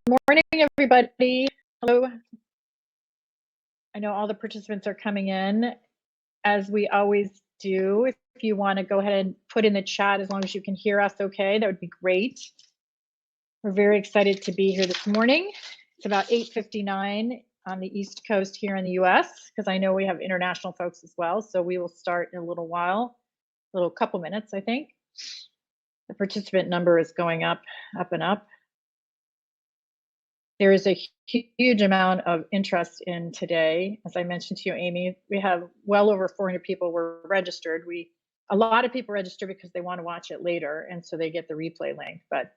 morning, everybody. Hello. I know all the participants are coming in, as we always do. If you want to go ahead and put in the chat, as long as you can hear us okay, that would be great. We're very excited to be here this morning. It's about 8:59 on the East Coast here in the US, because I know we have international folks as well. So we will start in a little while, a little couple minutes, I think. The participant number is going up and up. There is a huge amount of interest in today. As I mentioned to you, Amy, we have well over 400 people were registered. A lot of people register because they want to watch it later, and so they get the replay link. But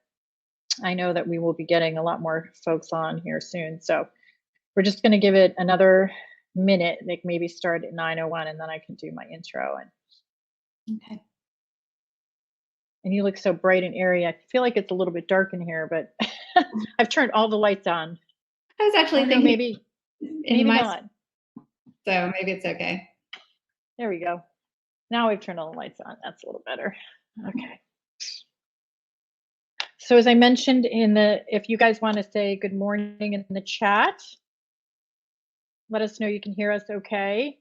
I know that we will be getting a lot more folks on here soon. So we're just going to give it another minute, like maybe start at 9:01, and then I can do my intro. Okay. And you look so bright and airy. I feel like it's a little bit dark in here, but I've turned all the lights on. I was actually thinking maybe not. So maybe it's okay. There we go. Now we've turned all the lights on. That's a little better. Okay. So as I mentioned if you guys want to say good morning in the chat, let us know you can hear us okay.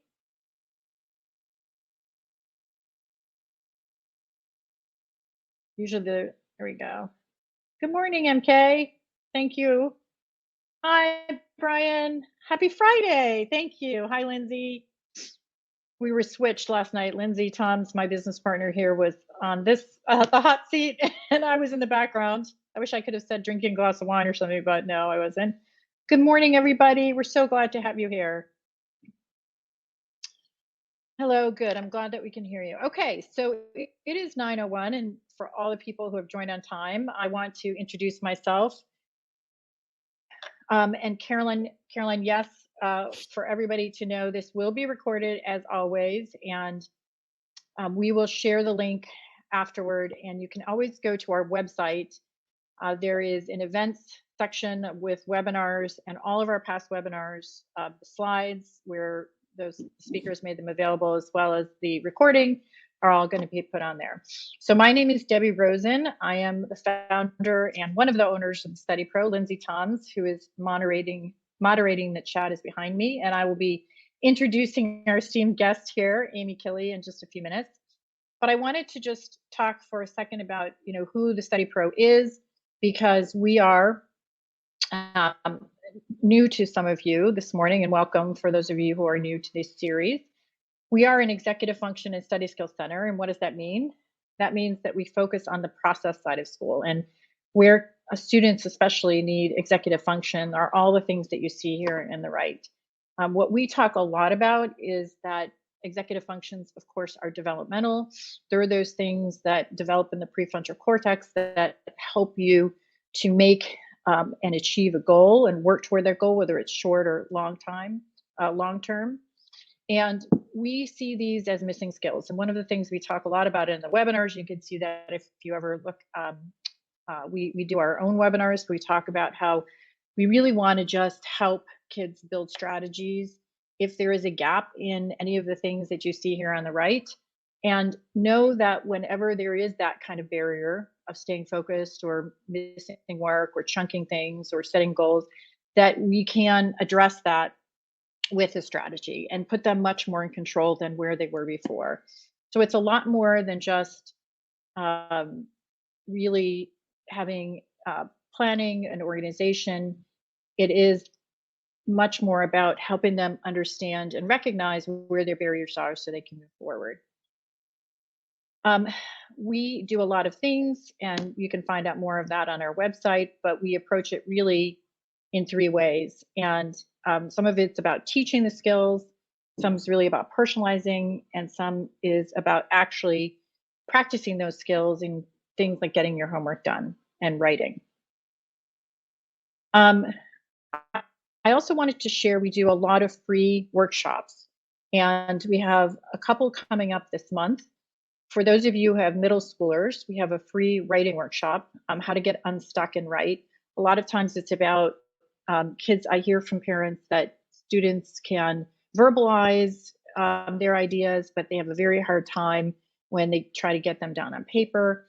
Usually there we go. Good morning, MK. Thank you. Hi, Brian. Happy Friday. Thank you. Hi, Lindsay. We were switched last night. Lindsay Toms, my business partner here, was on the hot seat, and I was in the background. I wish I could have said drinking a glass of wine or something, but no, I wasn't. Good morning, everybody. We're so glad to have you here. Hello, good. I'm glad that we can hear you. Okay, so it is 9:01, and for all the people who have joined on time, I want to introduce myself. And Carolyn, yes, for everybody to know, this will be recorded as always, and we will share the link afterward, and you can always go to our website. There is an events section with webinars and all of our past webinars, the slides where those speakers made them available, as well as the recording, are all going to be put on there. So my name is Debbie Rosen. I am the founder and one of the owners of Study Pro. Lindsay Toms, who is moderating the chat, is behind me, and I will be introducing our esteemed guest here, Amy Killy, in just a few minutes. But I wanted to just talk for a second about who the Study Pro is, because we are new to some of you this morning, and welcome for those of you who are new to this series. We are an executive function and study skills center. And what does that mean? That means that we focus on the process side of school, and where students especially need executive function are all the things that you see here in the right. What we talk a lot about is that executive functions, of course, are developmental. There are those things that develop in the prefrontal cortex that help you to make and achieve a goal and work toward that goal, whether it's short or long term. And we see these as missing skills. And one of the things we talk a lot about in the webinars, you can see that if you ever look, we do our own webinars. We talk about how we really want to just help kids build strategies if there is a gap in any of the things that you see here on the right. And know that whenever there is that kind of barrier of staying focused or missing work or chunking things or setting goals, that we can address that with a strategy and put them much more in control than where they were before. So it's a lot more than just really having planning and organization. It is much more about helping them understand and recognize where their barriers are so they can move forward. We do a lot of things, and you can find out more of that on our website, but we approach it really in 3 ways. And some of it's about teaching the skills, some is really about personalizing, and some is about actually practicing those skills in things like getting your homework done and writing. I also wanted to share, we do a lot of free workshops, and we have a couple coming up this month. For those of you who have middle schoolers, we have a free writing workshop, how to get unstuck and write. A lot of times it's about kids. I hear from parents that students can verbalize their ideas, but they have a very hard time when they try to get them down on paper.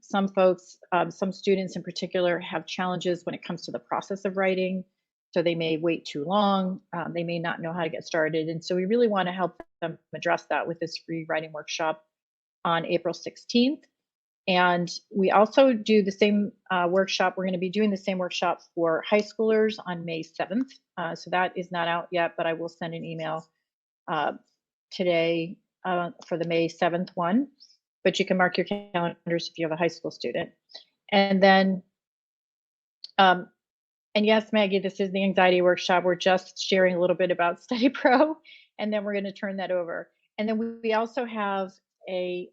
some folks, some students in particular, have challenges when it comes to the process of writing. So they may wait too long. They may not know how to get started. And so we really want to help them address that with this free writing workshop on April 16th. And we also do the same workshop. We're going to be doing the same workshop for high schoolers on May 7th. So that is not out yet, but I will send an email uh, today for the May 7th one. But you can mark your calendars if you have a high school student. And then, um, and yes, Maggie, this is the anxiety workshop. We're just sharing a little bit about Study Pro, and then we're going to turn that over. And then we also have a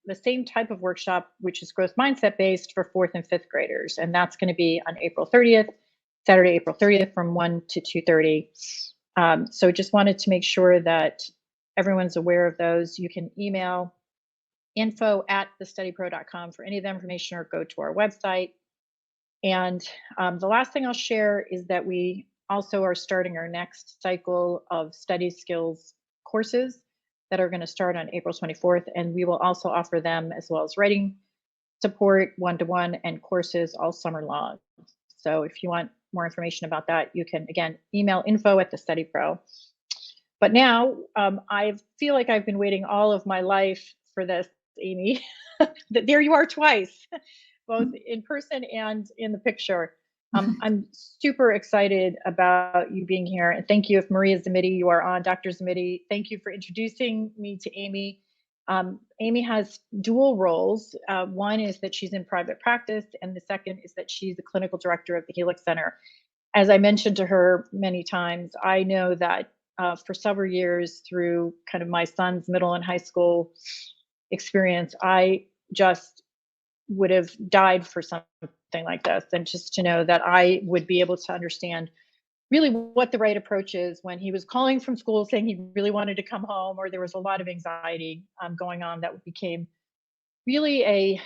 the same type of workshop, which is growth mindset based for fourth and fifth graders, and that's going to be on April 30th, Saturday, April 30th, from 1 to 2:30. So just wanted to make sure that everyone's aware of those. You can email info@thestudypro.com for any of the information, or go to our website. And the last thing I'll share is that we also are starting our next cycle of study skills courses that are going to start on April 24th. And we will also offer them, as well as writing support, one-to-one, and courses all summer long. So if you want more information about that, you can, again, email info@thestudypro. But now I feel like I've been waiting all of my life for this, Amy. There you are twice, both in person and in the picture. I'm super excited about you being here. And thank you. If Maria Zamiti, you are on, Dr. Zamiti, thank you for introducing me to Amy. Amy has dual roles. One is that she's in private practice, and the second is that she's the clinical director of the Helix Center. As I mentioned to her many times, I know that for several years, through kind of my son's middle and high school experience, I just would have died for something like this. And just to know that I would be able to understand really what the right approach is when he was calling from school saying he really wanted to come home, or there was a lot of anxiety going on that became really a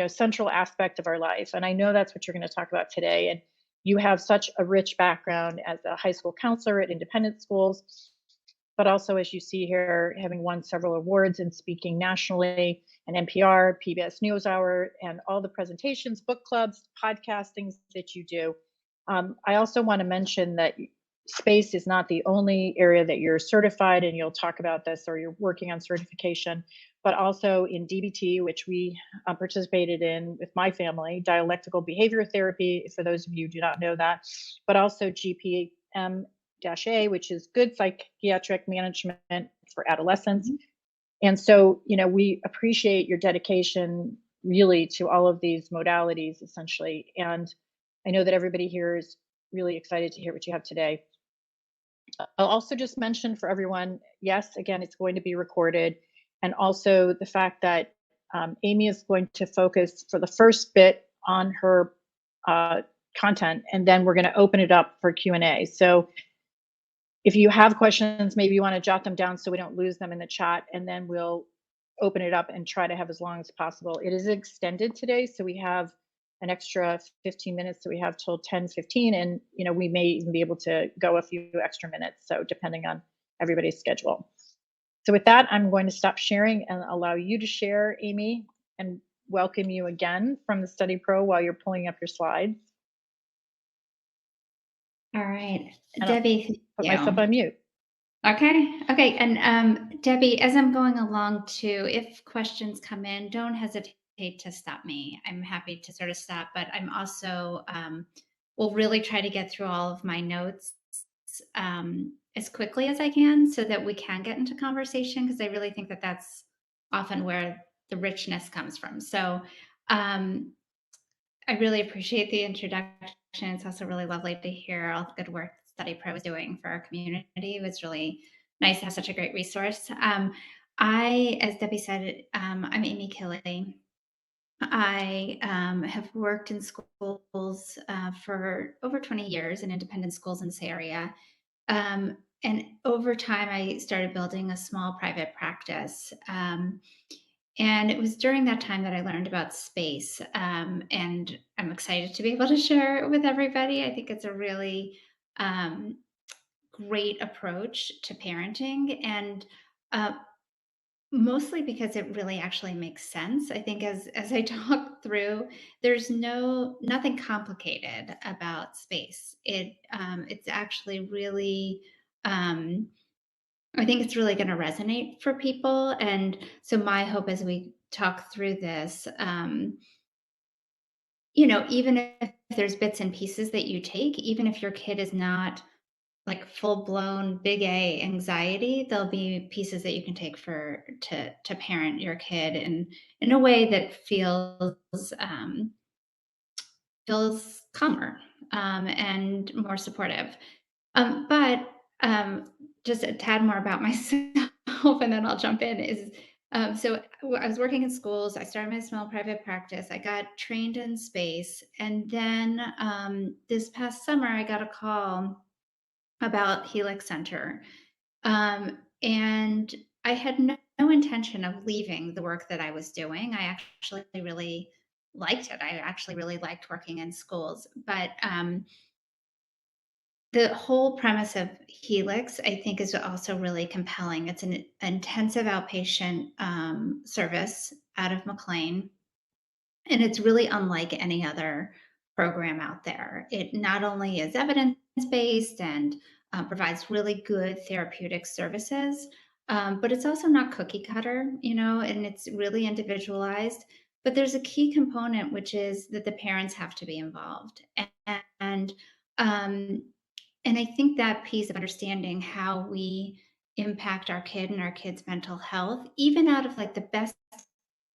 central aspect of our life. And I know that's what you're going to talk about today. And you have such a rich background as a high school counselor at independent schools, but also, as you see here, having won several awards and speaking nationally, and NPR, PBS NewsHour, and all the presentations, book clubs, podcastings that you do. I also want to mention that space is not the only area that you're certified, and you'll talk about this, or you're working on certification, but also in DBT, which we participated in with my family, dialectical behavior therapy, for those of you who do not know that, but also GPM-A, which is good psychiatric management for adolescents. And so, we appreciate your dedication really to all of these modalities, essentially. And I know that everybody here is really excited to hear what you have today. I'll also just mention for everyone, yes, again, it's going to be recorded. And also the fact that Amy is going to focus for the first bit on her content, and then we're going to open it up for Q&A. So if you have questions, maybe you want to jot them down so we don't lose them in the chat, and then we'll open it up and try to have as long as possible. It is extended today, so we have an extra 15 minutes, so we have till 10:15, and we may even be able to go a few extra minutes, so depending on everybody's schedule. So with that, I'm going to stop sharing and allow you to share, Amy, and welcome you again from the Study Pro while you're pulling up your slides. All right, And Debbie, I'll put myself on mute. Okay. And Debbie, as I'm going along too, if questions come in, don't hesitate to stop me. I'm happy to sort of stop, but I'm also will really try to get through all of my notes as quickly as I can, so that we can get into conversation, because I really think that that's often where the richness comes from. So I really appreciate the introduction. It's also really lovely to hear all the good work Study Pro is doing for our community. It was really nice to have such a great resource. As Debbie said, I'm Amy Killy. I have worked in schools for over 20 years in independent schools in this area. And over time, I started building a small private practice. And it was during that time that I learned about space. And I'm excited to be able to share it with everybody. I think it's a really great approach to parenting. And Mostly because it really actually makes sense. I think as I talk through, there's nothing complicated about space. It's actually really, um, I think it's really gonna resonate for people, and so my hope as we talk through this, even if there's bits and pieces that you take, even if your kid is not like full blown big A anxiety, there'll be pieces that you can take to parent your kid in a way that feels calmer, and more supportive. But just a tad more about myself, and then I'll jump in. I was working in schools. I started my small private practice. I got trained in space, and then this past summer, I got a call about Helix Center, and I had no intention of leaving the work that I was doing. I actually really liked it. I actually really liked working in schools, but the whole premise of Helix, I think, is also really compelling. It's an intensive outpatient service out of McLean, and it's really unlike any other program out there. It not only is evidence based and provides really good therapeutic services, but it's also not cookie cutter, and it's really individualized. But there's a key component, which is that the parents have to be involved. And um, and I think that piece of understanding how we impact our kid and our kid's mental health, even out of like the best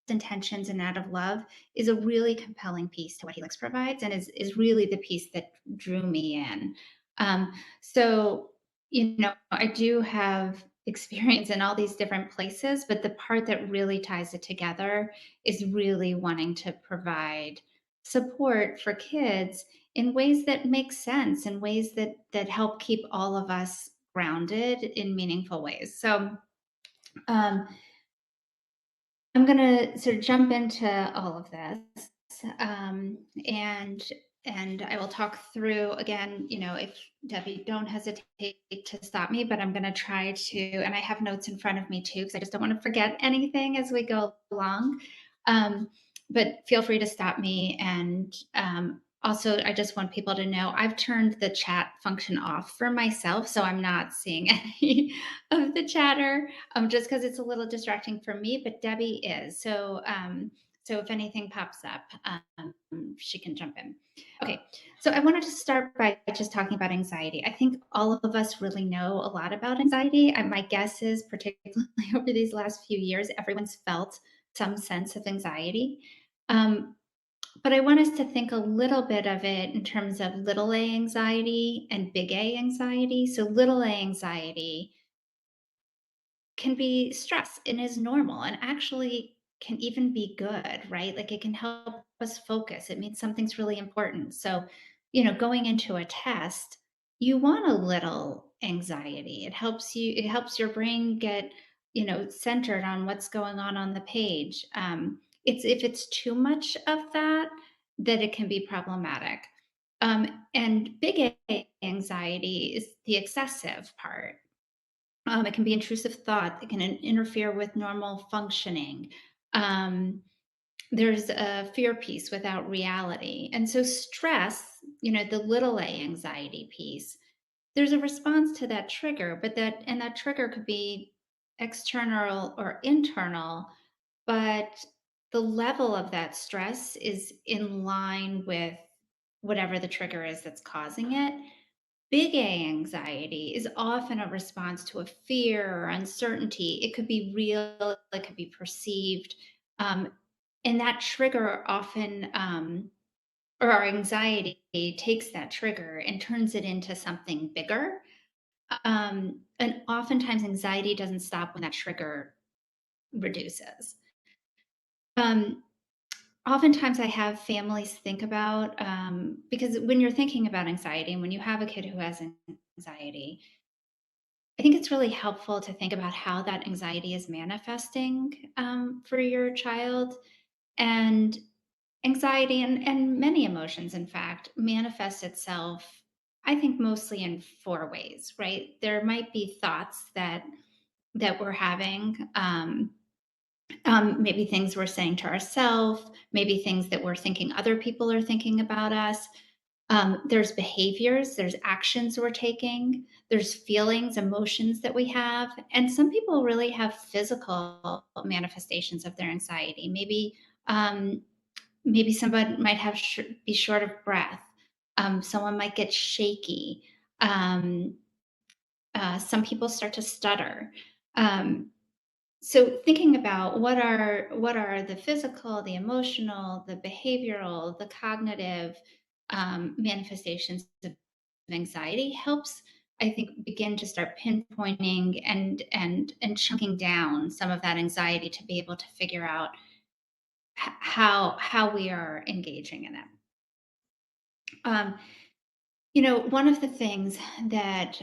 intentions and out of love, is a really compelling piece to what Helix provides, and is really the piece that drew me in. So, I do have experience in all these different places, but the part that really ties it together is really wanting to provide support for kids in ways that make sense, in ways that help keep all of us grounded in meaningful ways. So, um, I'm gonna sort of jump into all of this, and I will talk through again. If Debbie, don't hesitate to stop me, but I'm gonna try to, and I have notes in front of me too, because I just don't want to forget anything as we go along. Um, but feel free to stop me, and also, I just want people to know I've turned the chat function off for myself, so I'm not seeing any of the chatter, just because it's a little distracting for me, but Debbie is. So if anything pops up, she can jump in. Okay, so I wanted to start by just talking about anxiety. I think all of us really know a lot about anxiety. My guess is, particularly over these last few years, everyone's felt some sense of anxiety. Um, but I want us to think a little bit of it in terms of little a anxiety and big A anxiety. So, little a anxiety can be stress and is normal and actually can even be good, right? Like it can help us focus. It means something's really important. So, going into a test, you want a little anxiety. It helps your brain get, centered on what's going on the page. It's if it's too much of that, that it can be problematic. And big A anxiety is the excessive part. It can be intrusive thought. It can interfere with normal functioning. Um, there's a fear piece without reality. And so, stress, the little a anxiety piece, there's a response to that trigger, and that trigger could be external or internal, but the level of that stress is in line with whatever the trigger is that's causing it. Big A anxiety is often a response to a fear or uncertainty. It could be real, it could be perceived. Um, and that trigger often, or our anxiety takes that trigger and turns it into something bigger. And oftentimes, anxiety doesn't stop when that trigger reduces. Um, Oftentimes, I have families think about, because when you're thinking about anxiety and when you have a kid who has anxiety, I think it's really helpful to think about how that anxiety is manifesting, for your child. And anxiety and many emotions, in fact, manifests itself, I think, mostly in four ways, right? There might be thoughts that we're having. Maybe things we're saying to ourselves, maybe things that we're thinking other people are thinking about us. There's behaviors, there's actions we're taking, there's feelings, emotions that we have. And some people really have physical manifestations of their anxiety. Maybe somebody might be short of breath. Someone might get shaky. Um, some people start to stutter. Um, so thinking about what are the physical, the emotional, the behavioral, the cognitive manifestations of anxiety helps, I think, begin to start pinpointing and chunking down some of that anxiety to be able to figure out how we are engaging in it. Um, one of the things that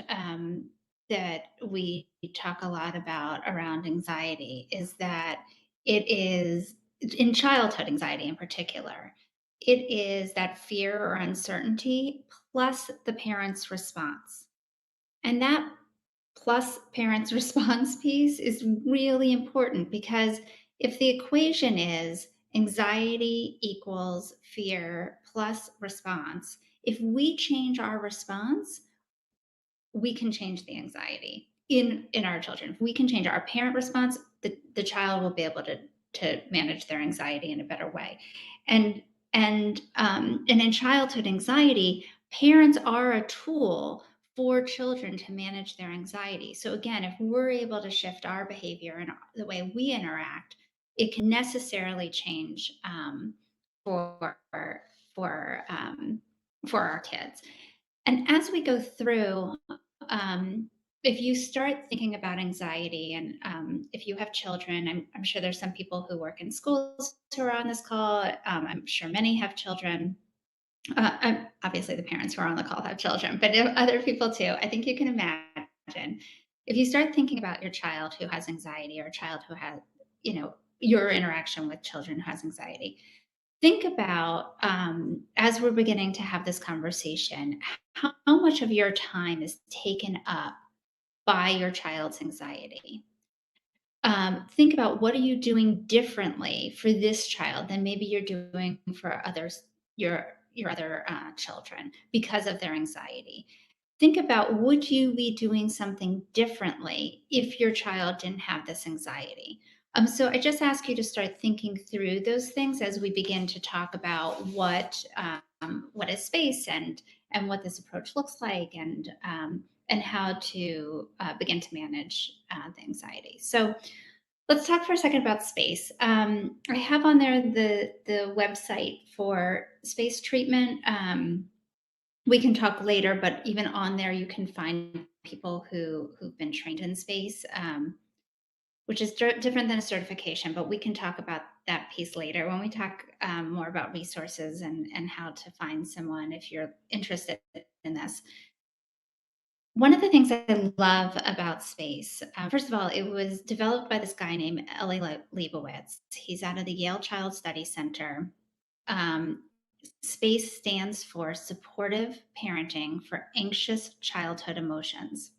we talk a lot about around anxiety is that it is in childhood anxiety in particular. It is that fear or uncertainty plus the parent's response. And that plus parents' response piece is really important because if the equation is anxiety equals fear plus response, if we change our response, we can change the anxiety in our children. If we can change our parent response, the child will be able to manage their anxiety in a better way. And and in childhood anxiety, parents are a tool for children to manage their anxiety. So again, if we're able to shift our behavior and the way we interact, it can necessarily change for for um, for our kids. And as we go through, um, if you start thinking about anxiety, and if you have children, I'm sure there's some people who work in schools who are on this call. I'm sure many have children. Obviously, the parents who are on the call have children, but if other people too. I think you can imagine if you start thinking about your child who has anxiety or a child who has, your interaction with children who has anxiety. Think about, as we're beginning to have this conversation, how much of your time is taken up by your child's anxiety. Think about what are you doing differently for this child than maybe you're doing for others, your other children because of their anxiety. Think about would you be doing something differently if your child didn't have this anxiety. So I just ask you to start thinking through those things as we begin to talk about what is space and what this approach looks like and how to begin to manage the anxiety. So let's talk for a second about space. I have on there the website for space treatment. We can talk later, but even on there, you can find people who've been trained in space, which is different than a certification. But we can talk about that piece later when we talk more about resources and how to find someone if you're interested in this. One of the things I love about space, first of all, it was developed by this guy named Eli Lebowitz. He's out of the Yale Child Study Center. Um, SPACE stands for Supportive Parenting for Anxious Childhood Emotions.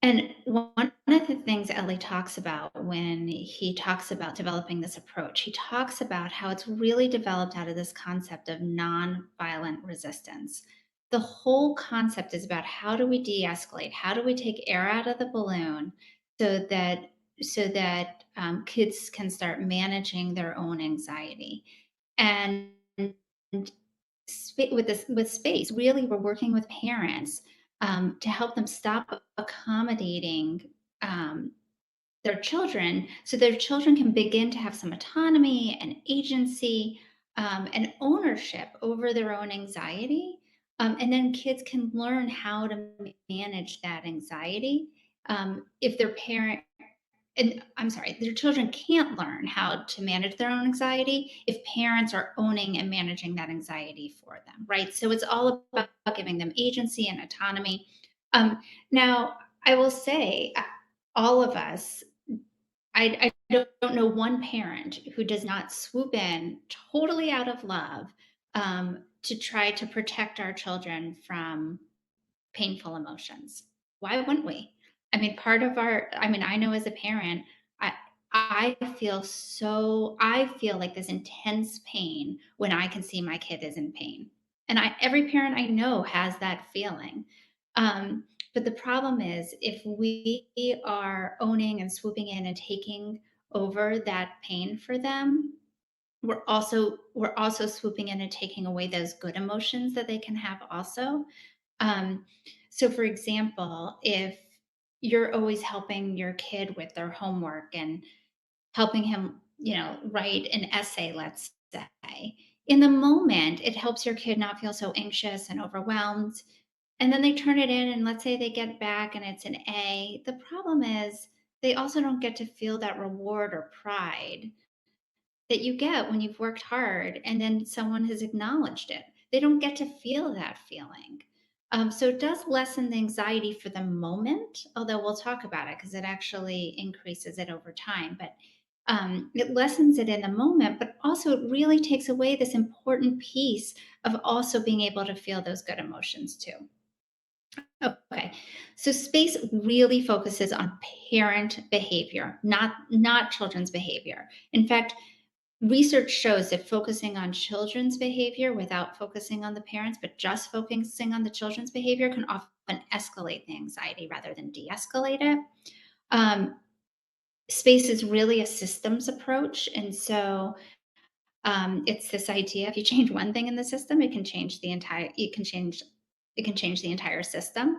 And one of the things Ellie talks about when he talks about developing this approach, he talks about how it's really developed out of this concept of nonviolent resistance. The whole concept is about how do we de-escalate? How do we take air out of the balloon so that kids can start managing their own anxiety? And with space, really, we're working with parents to help them stop accommodating their children so their children can begin to have some autonomy and agency and ownership over their own anxiety. And then kids can learn how to manage that anxiety if their parent and I'm sorry, their children can't learn how to manage their own anxiety if parents are owning and managing that anxiety for them, right? So it's all about giving them agency and autonomy. Now, I will say, all of us, I don't know one parent who does not swoop in totally out of love to try to protect our children from painful emotions. Why wouldn't we? I mean, I know as a parent, I feel like this intense pain when I can see my kid is in pain. And every parent I know has that feeling. But the problem is if we are owning and swooping in and taking over that pain for them, we're also swooping in and taking away those good emotions that they can have also. Um, so for example, if you're always helping your kid with their homework and helping him, write an essay, let's say. In the moment, it helps your kid not feel so anxious and overwhelmed. And then they turn it in, and let's say they get back and it's an A. The problem is they also don't get to feel that reward or pride that you get when you've worked hard and then someone has acknowledged it. They don't get to feel that feeling. So it does lessen the anxiety for the moment, although we'll talk about it because it actually increases it over time. But it lessens it in the moment, but also it really takes away this important piece of also being able to feel those good emotions too. Okay, so space really focuses on parent behavior, not children's behavior. In fact, research shows that focusing on children's behavior without focusing on the parents, but just focusing on the children's behavior can often escalate the anxiety rather than de escalate it. Um, Space is really a systems approach. And so it's this idea if you change one thing in the system, it can change the entire system.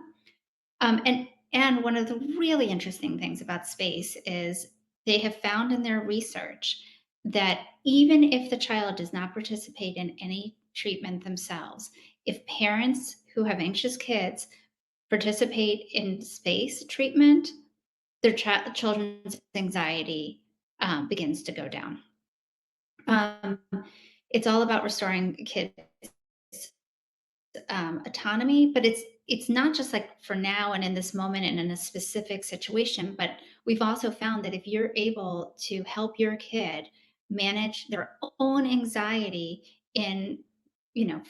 And one of the really interesting things about space is they have found in their research that even if the child does not participate in any treatment themselves, if parents who have anxious kids participate in space treatment, their children's anxiety begins to go down. Um, it's all about restoring kids autonomy, but it's not just like for now and in this moment and in a specific situation, but we've also found that if you're able to help your kid manage their own anxiety in, you know,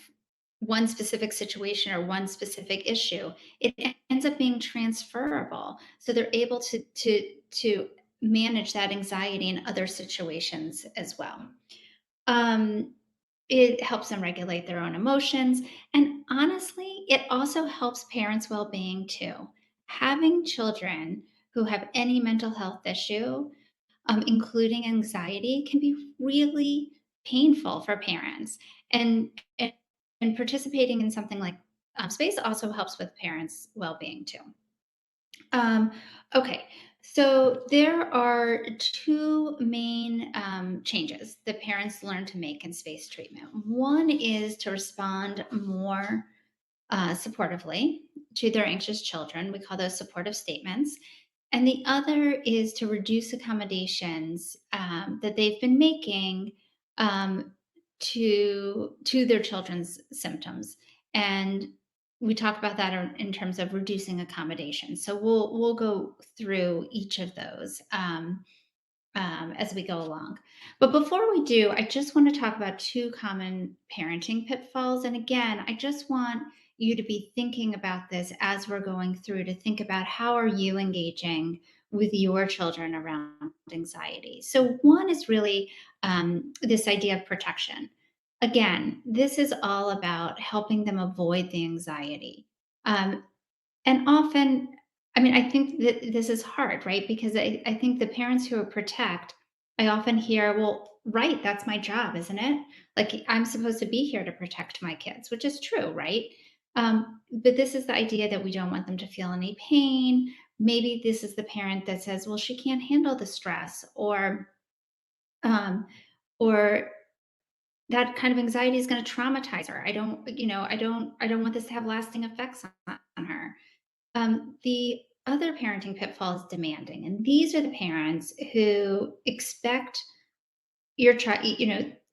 one specific situation or one specific issue, it ends up being transferable. So they're able to manage that anxiety in other situations as well. Um, it helps them regulate their own emotions. And honestly, it also helps parents' well being too. Having children who have any mental health issue, including anxiety, can be really painful for parents. And, and participating in something like space also helps with parents' well being too. Um, okay, so there are two main changes that parents learn to make in space treatment. One is to respond more supportively to their anxious children. We call those supportive statements. And the other is to reduce accommodations that they've been making um, to their children's symptoms. And we talk about that in terms of reducing accommodations. So we'll go through each of those as we go along. But before we do, I just want to talk about two common parenting pitfalls. And again, I just want you to be thinking about this as we're going through to think about how are you engaging with your children around anxiety. So one is really this idea of protection. Again, this is all about helping them avoid the anxiety. Um, and often, I mean, I think that this is hard, right? Because I think the parents who protect, I often hear, well, right, that's my job, isn't it? Like I'm supposed to be here to protect my kids, which is true, right? But this is the idea that we don't want them to feel any pain. Maybe this is the parent that says, well, she can't handle the stress, um, or that kind of anxiety is going to traumatize her. I don't want this to have lasting effects on her. The other parenting pitfall is demanding, and these are the parents who expect your child,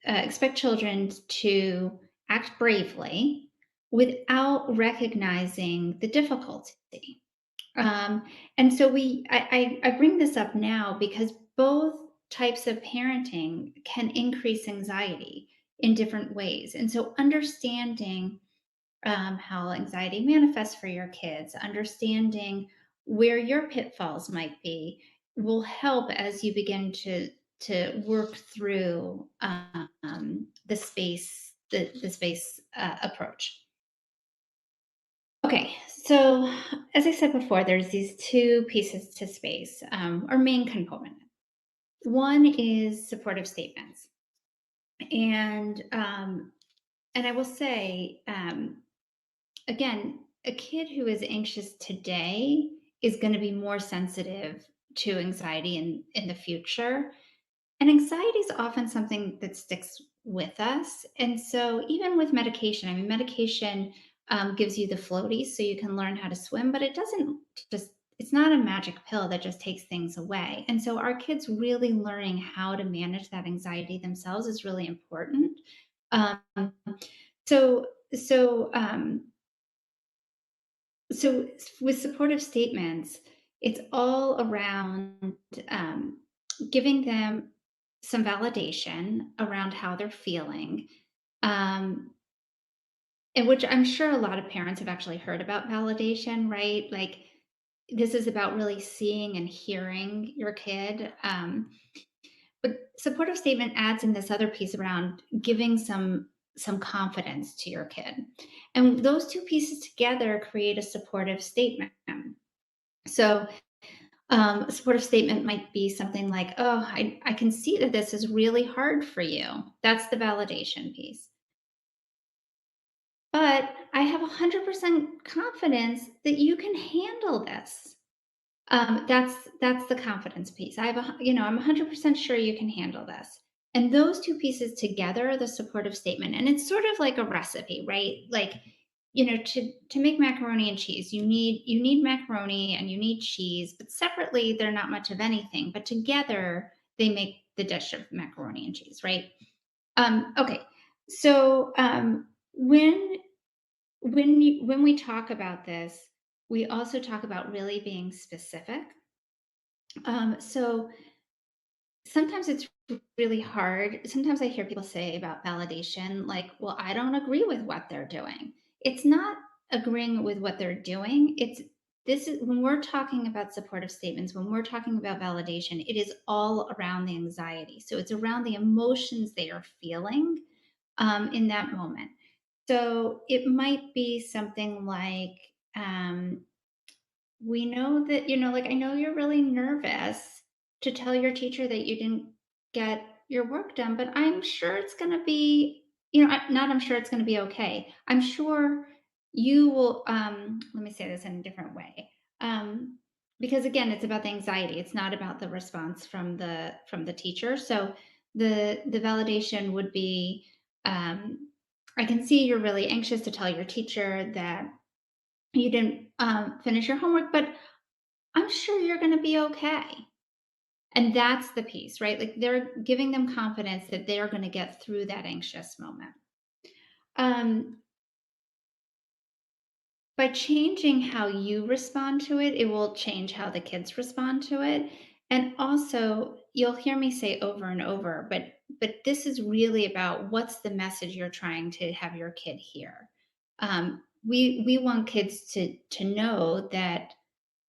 expect children to act bravely without recognizing the difficulty. And so I bring this up now because both types of parenting can increase anxiety in different ways, and so understanding how anxiety manifests for your kids, understanding where your pitfalls might be, will help as you begin to work through the space approach. Okay, so as I said before, there's these two pieces to space, or main component. One is supportive statements, and I will say, again, a kid who is anxious today is going to be more sensitive to anxiety in the future. And anxiety is often something that sticks with us. And so, even with medication, I mean, medication gives you the floaties so you can learn how to swim, but it doesn't just, it's not a magic pill that just takes things away. And so, our kids really learning how to manage that anxiety themselves is really important. Um, so, so, um, so with supportive statements, it's all around giving them some validation around how they're feeling, um, and which I'm sure a lot of parents have actually heard about validation, right? Like this is about really seeing and hearing your kid. But supportive statement adds in this other piece around giving some confidence to your kid. And those two pieces together create a supportive statement. So a supportive statement might be something like, oh, I can see that this is really hard for you. That's the validation piece. But I have 100% confidence that you can handle this. That's the confidence piece. I'm 100% sure you can handle this. And those two pieces together are the supportive statement. And it's sort of like a recipe, right? Like, to make macaroni and cheese, you need macaroni and you need cheese, but separately they're not much of anything. But together they make the dish of macaroni and cheese, right? Okay. So when we talk about this, we also talk about really being specific. So sometimes it's really hard. Sometimes I hear people say about validation, like, well, I don't agree with what they're doing. It's not agreeing with what they're doing. This is when we're talking about supportive statements, when we're talking about validation, it is all around the anxiety. So it's around the emotions they are feeling in that moment. So it might be something like, we know that, like, I know you're really nervous to tell your teacher that you didn't get your work done, but I'm sure it's going to be, not I'm sure it's going to be okay. I'm sure you will, let me say this in a different way. Because again, it's about the anxiety. It's not about the response from the teacher. So the validation would be, I can see you're really anxious to tell your teacher that you didn't finish your homework, but I'm sure you're going to be okay. And that's the piece, right? Like they're giving them confidence that they are going to get through that anxious moment. Um, by changing how you respond to it, it will change how the kids respond to it. And also, you'll hear me say over and over, but this is really about what's the message you're trying to have your kid hear. We want kids to know that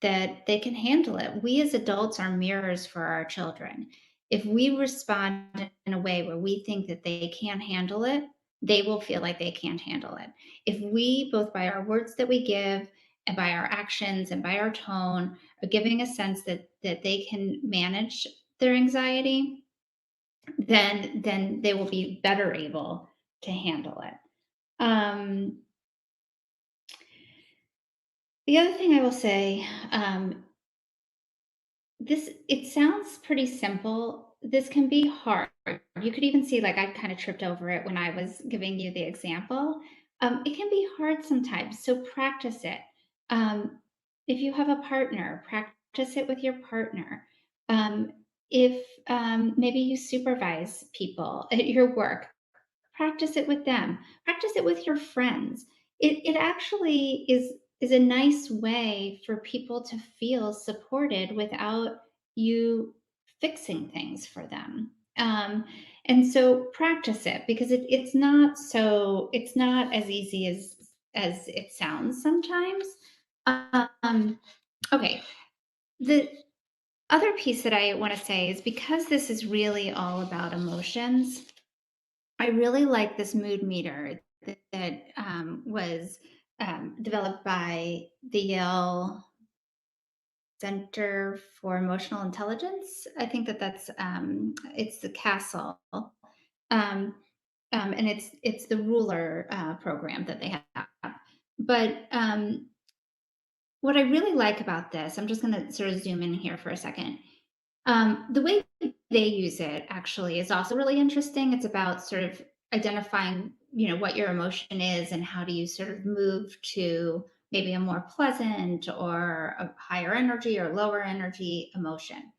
they can handle it. We as adults are mirrors for our children. If we respond in a way where we think that they can't handle it, they will feel like they can't handle it. If we, both by our words that we give and by our actions and by our tone, are giving a sense that they can manage their anxiety, then they will be better able to handle it. The other thing I will say, it sounds pretty simple. This can be hard. You could even see, like, I kind of tripped over it when I was giving you the example. It can be hard sometimes, so practice it. If you have a partner, practice it with your partner. If maybe you supervise people at your work, practice it with them. Practice it with your friends. It actually is a nice way for people to feel supported without you fixing things for them. And so practice it because it's not as easy as it sounds sometimes. Okay. The other piece that I want to say is because this is really all about emotions, I really like this mood meter that was developed by the Yale Center for Emotional Intelligence. I think that's it's the Castle, and it's the Ruler program that they have. But what I really like about this, I'm just going to sort of zoom in here for a second. The way they use it actually is also really interesting. It's about sort of identifying, what your emotion is and how do you sort of move to maybe a more pleasant or a higher energy or lower energy emotion.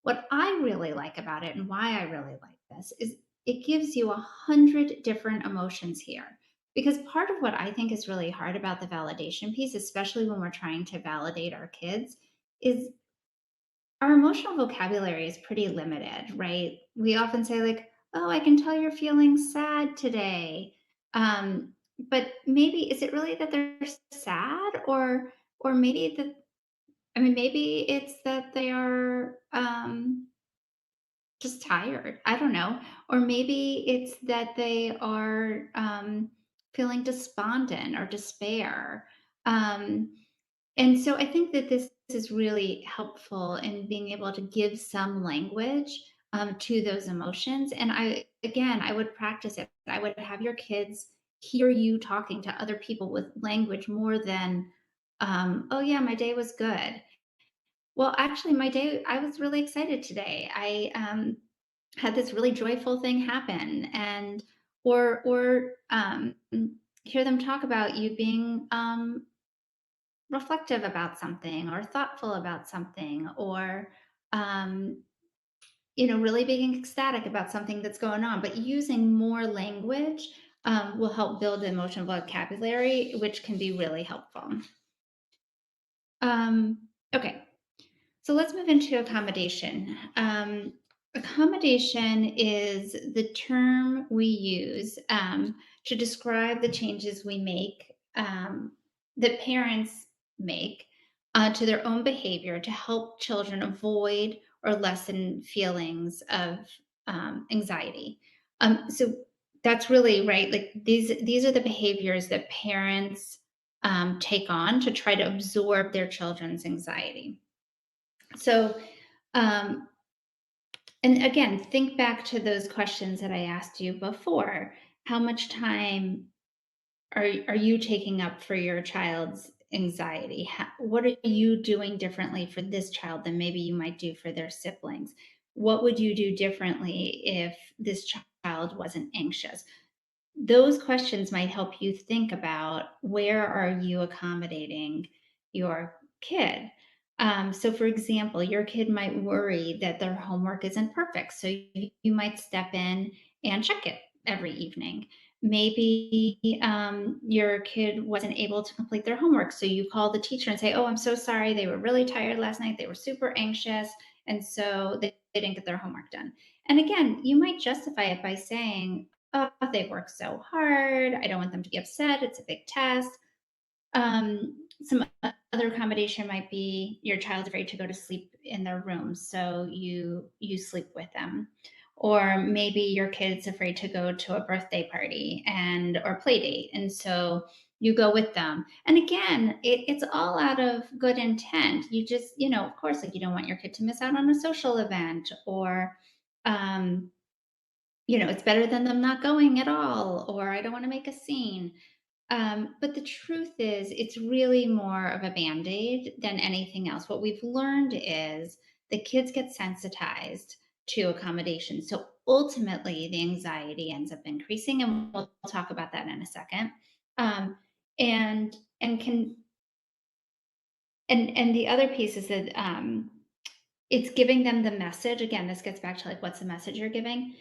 What I really like about it and why I really like this is it gives you 100 different emotions here. Because part of what I think is really hard about the validation piece, especially when we're trying to validate our kids, is our emotional vocabulary is pretty limited, right? We often say, like, oh, I can tell you're feeling sad today. But maybe is it really that they're sad or maybe that I mean maybe it's that they are just tired. I don't know. Or maybe it's that they are feeling despondent or despair. Um, and so I think that this is really helpful in being able to give some language to those emotions. And I would practice it. I would have your kids hear you talking to other people with language more than, oh, yeah, my day was good. Well, actually, my day, I was really excited today. I had this really joyful thing happen. And, or hear them talk about you being reflective about something or thoughtful about something or um, really being ecstatic about something that's going on, but using more language will help build emotional vocabulary, which can be really helpful. Okay, so let's move into accommodation. Accommodation is the term we use to describe the changes we make, that parents make to their own behavior to help children avoid or lessen feelings of anxiety. So that's really right. Like these are the behaviors that parents take on to try to absorb their children's anxiety. So, um, and again, think back to those questions that I asked you before. How much time are you taking up for your child's anxiety? What are you doing differently for this child than maybe you might do for their siblings? What would you do differently if this child wasn't anxious? Those questions might help you think about where are you accommodating your kid. So, for example, your kid might worry that their homework isn't perfect. So, you might step in and check it every evening. Maybe your kid wasn't able to complete their homework. So, you call the teacher and say, oh, I'm so sorry. They were really tired last night. They were super anxious. And so they didn't get their homework done. And again, you might justify it by saying, oh, they work so hard. I don't want them to be upset. It's a big test. Some other accommodation might be your child's afraid to go to sleep in their room, so you sleep with them. Or maybe your kid's afraid to go to a birthday party and or play date, and so you go with them. And again, it's all out of good intent. You just, of course, like you don't want your kid to miss out on a social event, or um, it's better than them not going at all, or I don't want to make a scene. But the truth is, it's really more of a band aid than anything else. What we've learned is the kids get sensitized to accommodation. So ultimately, the anxiety ends up increasing, and we'll talk about that in a second. Um, and can and the other piece is that it's giving them the message. Again, this gets back to like, what's the message you're giving?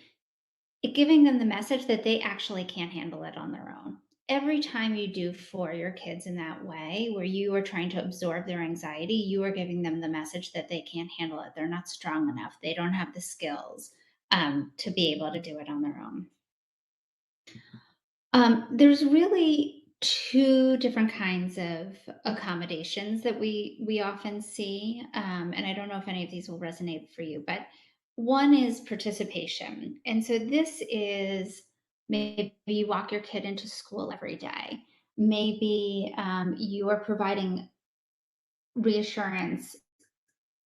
Giving them the message that they actually can't handle it on their own. Every time you do for your kids in that way, where you are trying to absorb their anxiety, you are giving them the message that they can't handle it. They're not strong enough. They don't have the skills to be able to do it on their own. There's really two different kinds of accommodations that we often see, and I don't know if any of these will resonate for you, but one is participation, and so this is maybe you walk your kid into school every day. Maybe you are providing reassurance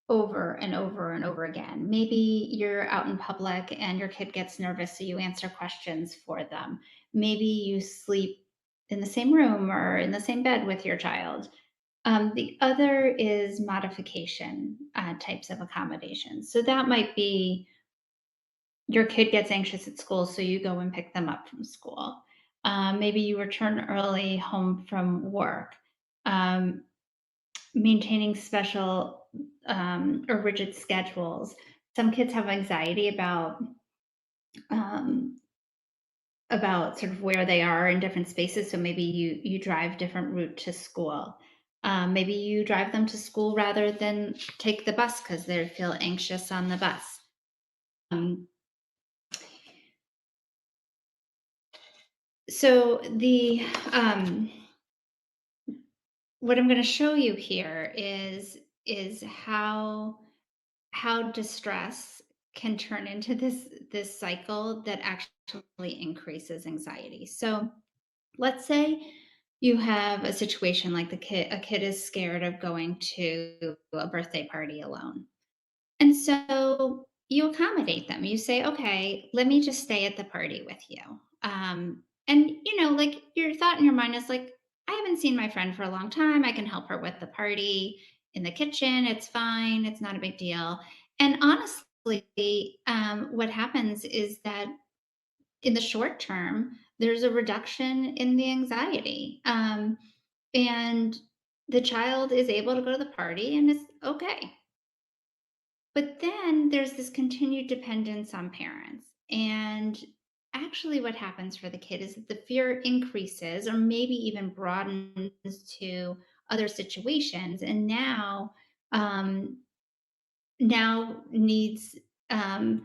over and over and over again. Maybe you're out in public and your kid gets nervous, so you answer questions for them. Maybe you sleep in the same room or in the same bed with your child. The other is modification types of accommodations. So that might be your kid gets anxious at school, so you go and pick them up from school. Maybe you return early home from work. Um, Maintaining special, or rigid schedules. Some kids have anxiety um, about sort of where they are in different spaces, so maybe you drive different route to school. Maybe you drive them to school rather than take the bus because they feel anxious on the bus. Um, so um, what I'm going to show you here is how distress can turn into this cycle that actually increases anxiety. So let's say you have a situation like a kid is scared of going to a birthday party alone. And so you accommodate them. You say, okay, let me just stay at the party with you. And like your thought in your mind is like, I haven't seen my friend for a long time. I can help her with the party in the kitchen. It's fine. It's not a big deal. And honestly, what happens is that in the short term, there's a reduction in the anxiety. And the child is able to go to the party and it's okay. But then there's this continued dependence on parents. And actually, what happens for the kid is that the fear increases or maybe even broadens to other situations. And um, now needs them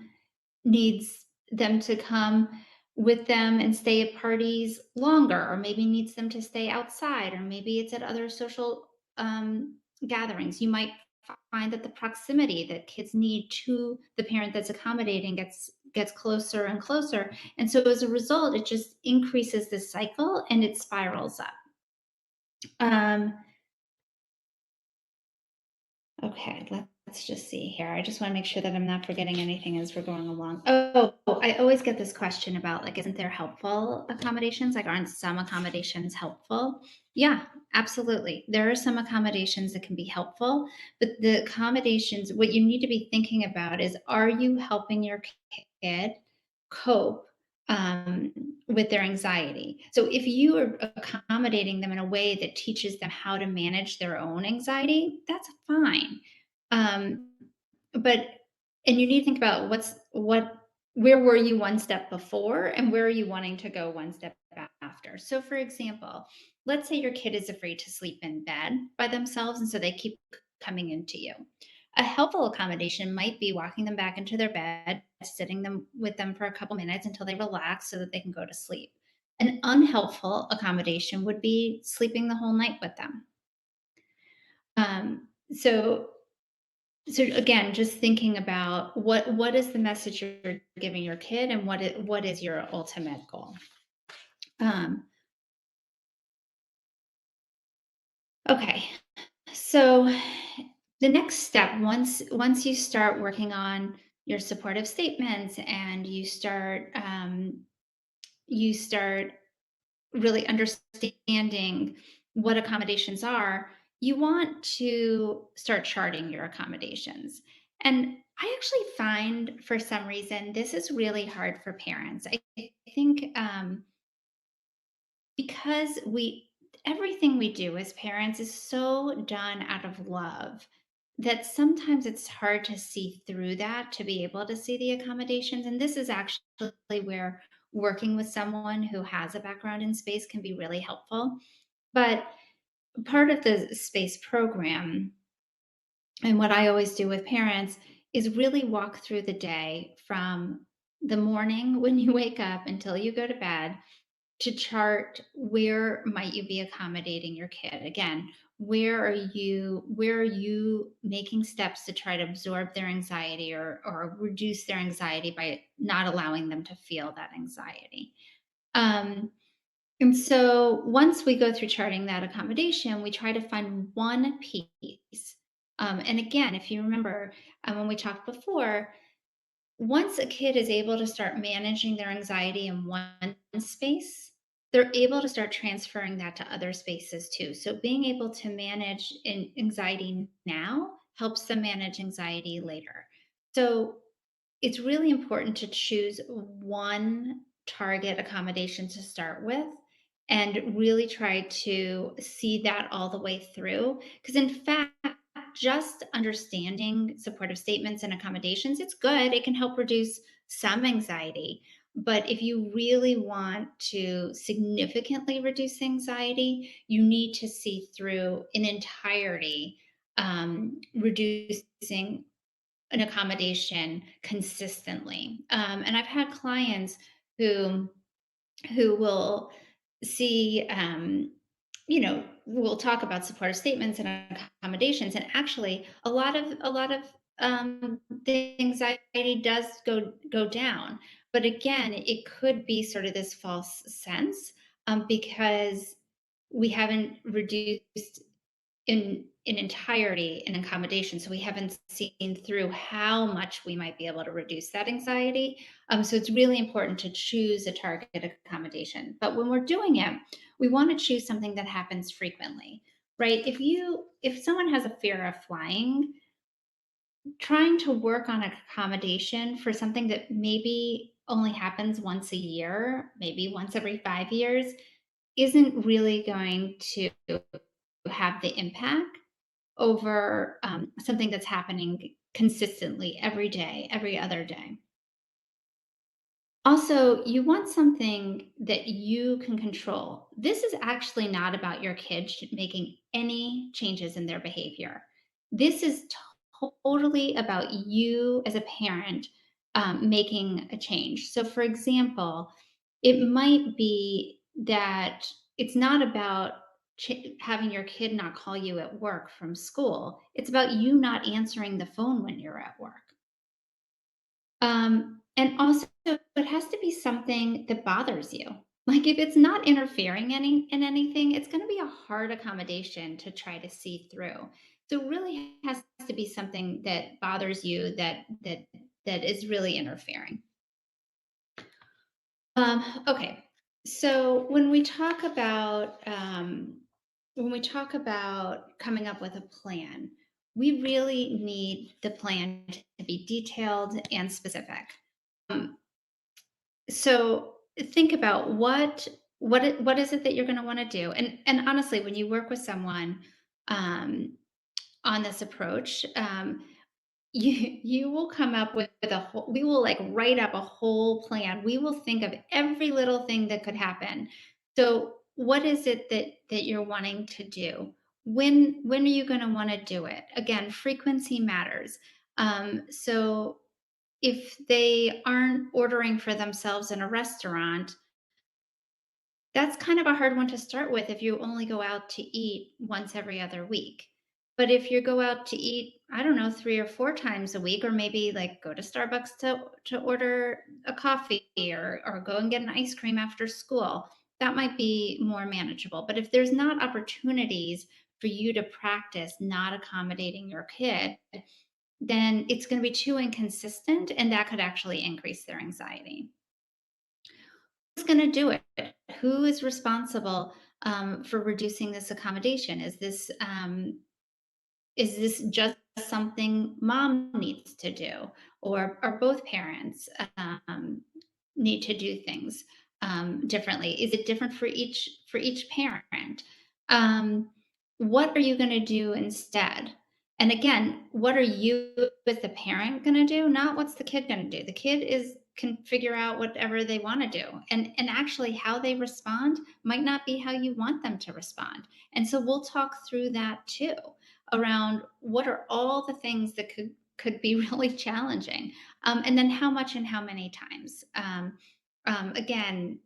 to come with them and stay at parties longer, or maybe needs them to stay outside, or maybe it's at other social gatherings. You might find that the proximity that kids need to the parent that's accommodating gets closer and closer, and so as a result, it just increases this cycle and it spirals up. Um, Okay, let's just see here. I just want to make sure that I'm not forgetting anything as we're going along. Oh, I always get this question about like, isn't there helpful accommodations? Like, aren't some accommodations helpful? Yeah, absolutely. There are some accommodations that can be helpful, but the accommodations, what you need to be thinking about is, are you helping your kid cope um, with their anxiety? So if you are accommodating them in a way that teaches them how to manage their own anxiety, that's fine. Um, but and you need to think about where were you one step before and where are you wanting to go one step after. So for example, let's say your kid is afraid to sleep in bed by themselves and so they keep coming into you. A helpful accommodation might be walking them back into their bed, sitting them with them for a couple minutes until they relax so that they can go to sleep. An unhelpful accommodation would be sleeping the whole night with them. Um, so so again, just thinking about what is the message you're giving your kid and what is your ultimate goal. Um, okay, so the next step, once you start working on your supportive statements and you start really understanding what accommodations are, you want to start charting your accommodations. And I actually find for some reason this is really hard for parents. I think because everything we do as parents is so done out of love that sometimes it's hard to see through that to be able to see the accommodations. And this is actually where working with someone who has a background in space can be really helpful. But part of the space program, and what I always do with parents, is really walk through the day from the morning when you wake up until you go to bed to chart where might you be accommodating your kid. Again, where are you making steps to try to absorb their anxiety or reduce their anxiety by not allowing them to feel that anxiety. Um, and so once we go through charting that accommodation, we try to find one piece. And again, if you remember when we talked before, once a kid is able to start managing their anxiety in one space, they're able to start transferring that to other spaces too. So being able to manage anxiety now helps them manage anxiety later. So it's really important to choose one target accommodation to start with and really try to see that all the way through. Because, in fact, just understanding supportive statements and accommodations, it's good. It can help reduce some anxiety. But if you really want to significantly reduce anxiety, you need to see through in entirety, reducing an accommodation consistently. And I've had clients who will see, we'll talk about supportive statements and accommodations, and actually, a lot of the anxiety does go down. But again, it could be sort of this false sense because we haven't reduced in entirety an accommodation. So we haven't seen through how much we might be able to reduce that anxiety. So it's really important to choose a target accommodation. But when we're doing it, we want to choose something that happens frequently, right? If someone has a fear of flying, trying to work on accommodation for something that maybe only happens once a year, maybe once every 5 years, isn't really going to have the impact over something that's happening consistently every day, every other day. Also, you want something that you can control. This is actually not about your kids making any changes in their behavior. This is totally about you as a parent making a change. So, for example, it might be that it's not about having your kid not call you at work from school, it's about you not answering the phone when you're at work. And also, it has to be something that bothers you. Like if it's not interfering in anything, it's going to be a hard accommodation to try to see through. So it really has to be something that bothers you that is really interfering. Okay, so when we talk about coming up with a plan, we really need the plan to be detailed and specific. Um, so think about what is it that you're going to want to do, and honestly, when you work with someone um, on this approach, you will come up with a whole we will like write up a whole plan. We will think of every little thing that could happen. So what is it that you're wanting to do? When are you going to want to do it? Again, frequency matters. So if they aren't ordering for themselves in a restaurant, that's kind of a hard one to start with if you only go out to eat once every other week. But if you go out to eat, I don't know, 3 or 4 times a week, or maybe like go to Starbucks to order a coffee or go and get an ice cream after school, that might be more manageable. But if there's not opportunities for you to practice not accommodating your kid, then it's going to be too inconsistent and that could actually increase their anxiety. Who's going to do it? Who is responsible for reducing this accommodation? Is this just something mom needs to do, or both parents need to do things differently? Is it different for each parent? Um, what are you going to do instead? And again, what are you as the parent going to do? Not what's the kid going to do. The kid is can figure out whatever they want to do, and actually how they respond might not be how you want them to respond. And so we'll talk through that too around what are all the things that could be really challenging, and then how much and how many times. Again,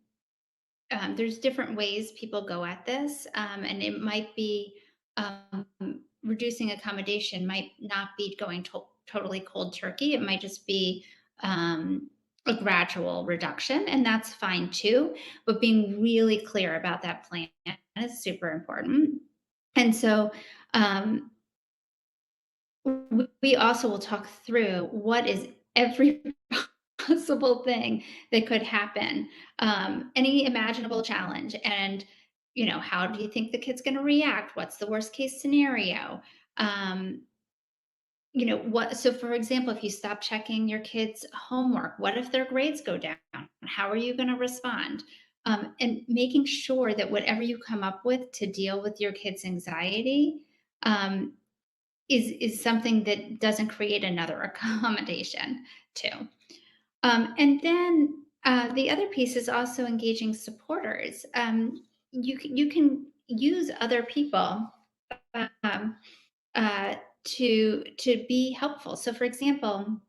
there's different ways people go at this, and it might be um, reducing accommodation might not be going totally cold turkey. It might just be a gradual reduction, and that's fine too. But being really clear about that plan is super important. And so um, we also will talk through what is every possible thing that could happen, any imaginable challenge, and how do you think the kid's going to react? What's the worst case scenario? Um, what? So, for example, if you stop checking your kids' homework, what if their grades go down? How are you going to respond? And making sure that whatever you come up with to deal with your kids' anxiety um, is something that doesn't create another accommodation too. And then the other piece is also engaging supporters. You can use other people um, to be helpful. So, for example,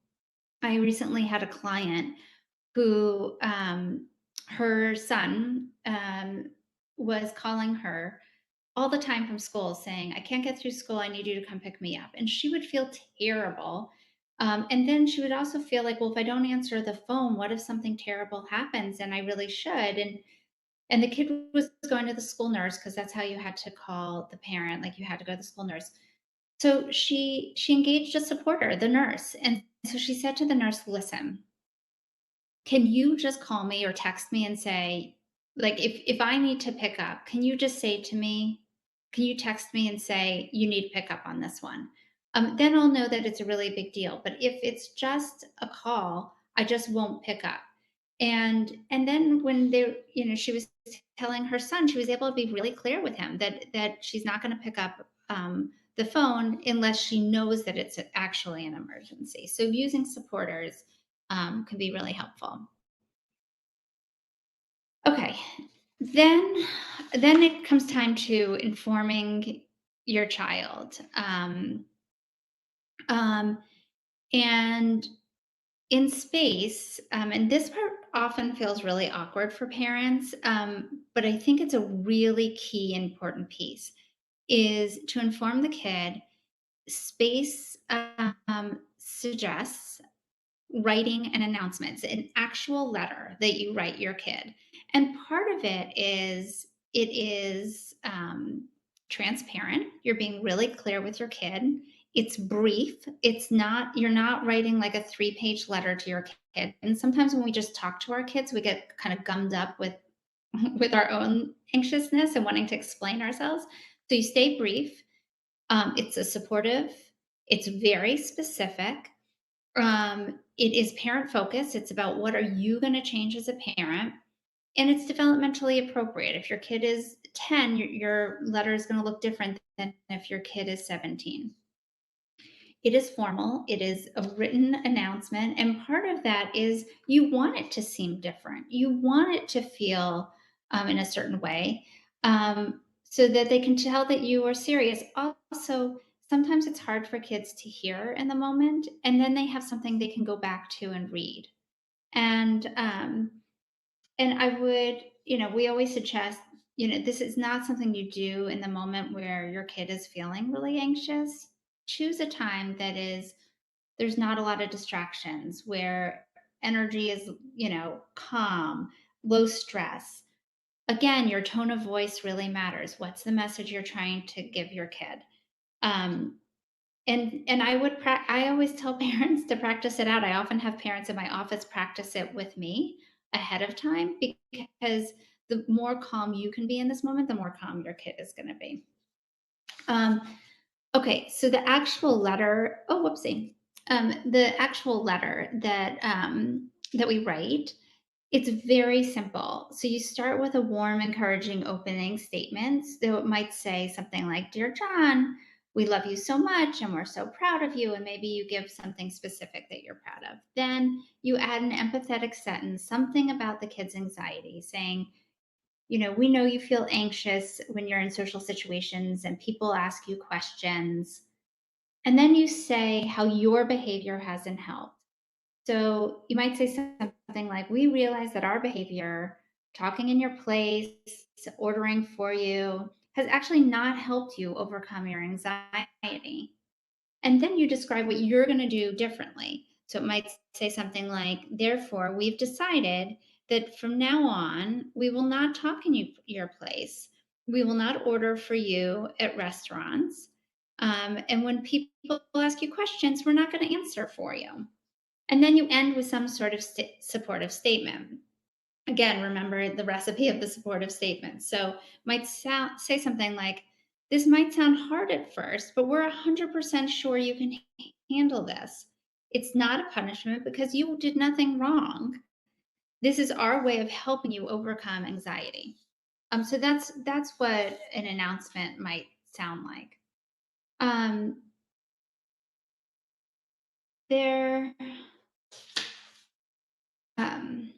I recently had a client who her son was calling her all the time from school saying, I can't get through school. I need you to come pick me up. And she would feel terrible. And then she would also feel like, well, if I don't answer the phone, what if something terrible happens? And I really should. And the kid was going to the school nurse because that's how you had to call the parent, like you had to go to the school nurse. So she engaged a supporter, the nurse. And so she said to the nurse, listen, can you just call me or text me and say, like, if I need to pick up, can you just say to me, can you text me and say you need to pick up on this one? Then I'll know that it's a really big deal. But if it's just a call, I just won't pick up. And then when she was telling her son, she was able to be really clear with him that she's not going to pick up the phone unless she knows that it's actually an emergency. So using supporters can be really helpful. Okay, then then it comes time to informing your child, um, and in space, and this part often feels really awkward for parents, but I think it's a really key important piece is to inform the kid. Space suggests writing an announcement, an actual letter that you write your kid. And part of it is transparent. You're being really clear with your kid. It's brief. It's not, you're not writing like a 3-page letter to your kid. And sometimes when we just talk to our kids, we get kind of gummed up with with our own anxiousness and wanting to explain ourselves. So you stay brief. It's a supportive, it's very specific, it is parent focused. It's about what are you going to change as a parent, and it's developmentally appropriate. If your kid is 10, your letter is going to look different than if your kid is 17. It is formal. It is a written announcement, and part of that is you want it to seem different. You want it to feel in a certain way, so that they can tell that you are serious. Also, sometimes it's hard for kids to hear in the moment, and then they have something they can go back to and read. And I would, we always suggest, this is not something you do in the moment where your kid is feeling really anxious. Choose a time that is, there's not a lot of distractions, where energy is, calm, low stress. Again, your tone of voice really matters. What's the message you're trying to give your kid? Um, and I always tell parents to practice it out. I often have parents in my office practice it with me ahead of time, because the more calm you can be in this moment, the more calm your kid is going to be. Okay, so the actual letter. Oh, whoopsie. The actual letter that we write, it's very simple. So you start with a warm, encouraging opening statement. So it might say something like, Dear John, we love you so much and we're so proud of you. And maybe you give something specific that you're proud of. Then you add an empathetic sentence, something about the kid's anxiety, saying, we know you feel anxious when you're in social situations and people ask you questions. And then you say how your behavior hasn't helped. So you might say something like, we realize that our behavior talking in your place, ordering for you, has actually not helped you overcome your anxiety. And then you describe what you're going to do differently. So it might say something like, therefore, we've decided that from now on, we will not talk in your place. We will not order for you at restaurants. And when people ask you questions, we're not going to answer for you. And then you end with some sort of supportive statement. Again, remember the recipe of the supportive statement. So might say something like, this might sound hard at first, but we're 100% sure you can handle this. It's not a punishment because you did nothing wrong. This is our way of helping you overcome anxiety. So that's what an announcement might sound like. There, um,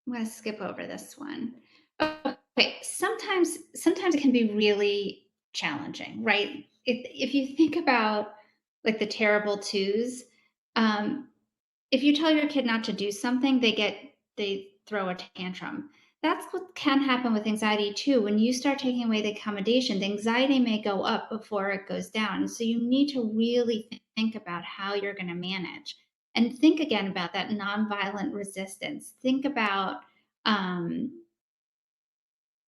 I'm going to skip over this one. Okay, sometimes it can be really challenging, right? If you think about like the terrible twos, um, if you tell your kid not to do something, they throw a tantrum. That's what can happen with anxiety too. When you start taking away the accommodation, the anxiety may go up before it goes down. So you need to really think about how you're going to manage. And think again about that nonviolent resistance. Think about um,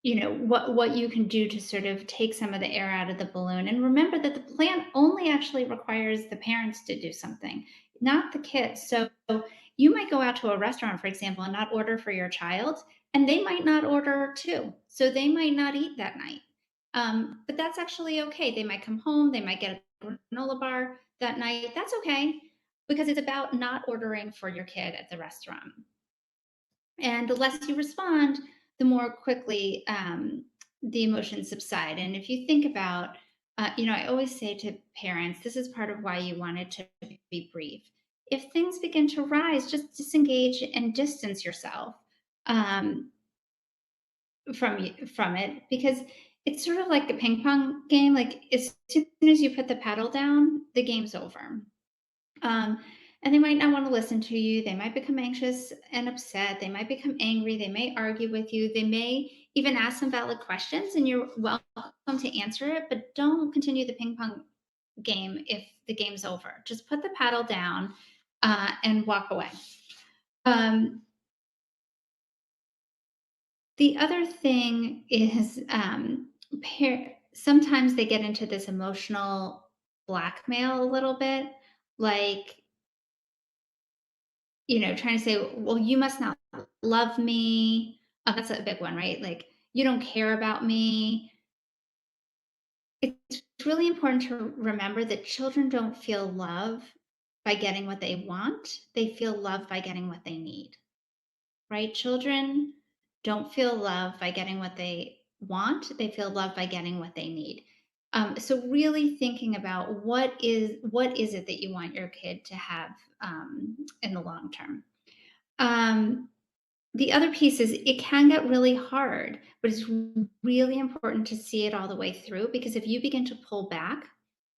what you can do to sort of take some of the air out of the balloon. And remember that the plan only actually requires the parents to do something, not the kids. So you might go out to a restaurant, for example, and not order for your child, and they might not order too. So they might not eat that night. But that's actually okay. They might come home, they might get a granola bar that night. That's okay, because it's about not ordering for your kid at the restaurant. And the less you respond, the more quickly the emotions subside. And if you think about, I always say to parents, this is part of why you want it to be brief. If things begin to rise, just disengage and distance yourself from it, because it's sort of like a ping pong game. Like as soon as you put the paddle down, the game's over. And they might not want to listen to you. They might become anxious and upset. They might become angry. They may argue with you. They may even ask some valid questions, and you're welcome to answer it, but don't continue the ping pong game if the game's over. Just put the paddle down and walk away. The other thing is sometimes they get into this emotional blackmail a little bit, like, trying to say, well, you must not love me. That's a big one, right? Like, you don't care about me. It's really important to remember that children don't feel love by getting what they want. They feel love by getting what they need, right? Children don't feel love by getting what they want. They feel love by getting what they need. So really thinking about what is it that you want your kid to have in the long term. The other piece is it can get really hard, but it's really important to see it all the way through, because if you begin to pull back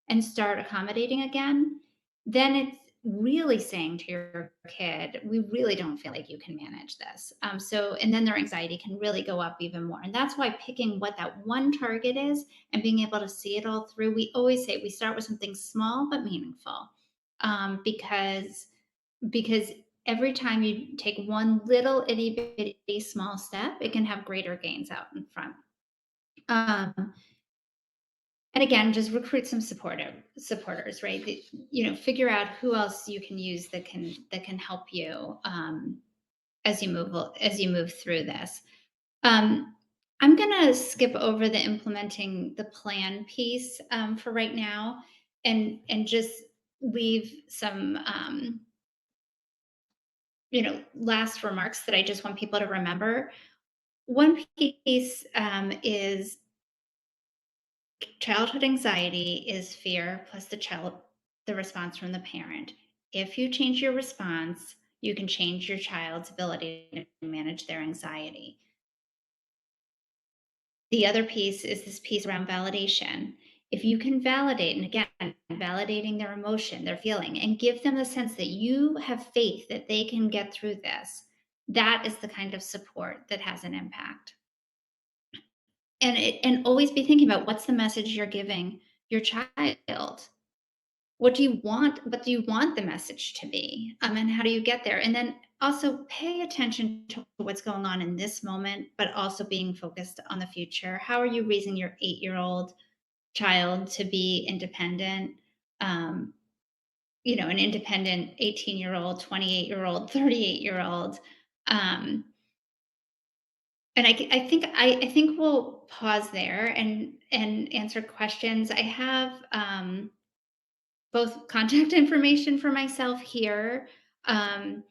and start accommodating again, then it's really saying to your kid, we really don't feel like you can manage this. And then their anxiety can really go up even more. And that's why picking what that one target is and being able to see it all through, we always say we start with something small but meaningful, because every time you take one little itty bitty small step, it can have greater gains out in front. And again, just recruit some supporters, right? Figure out who else you can use that can help you as you move through this. I'm gonna skip over the implementing the plan piece for right now, and just leave some last remarks that I just want people to remember. One piece is childhood anxiety is fear plus the response from the parent. If you change your response, you can change your child's ability to manage their anxiety. The other piece is this piece around validation. If you can validate, and again, validating their emotion, their feeling, and give them the sense that you have faith that they can get through this, that is the kind of support that has an impact. And always be thinking about what's the message you're giving your child. What do you want the message to be? And how do you get there? And then also pay attention to what's going on in this moment, but also being focused on the future. How are you raising your 8-year-old child to be independent? Um, an independent 18-year-old, 28-year-old, 38-year-old. Um, and I think we'll pause there and answer questions. I have both contact information for myself here, um,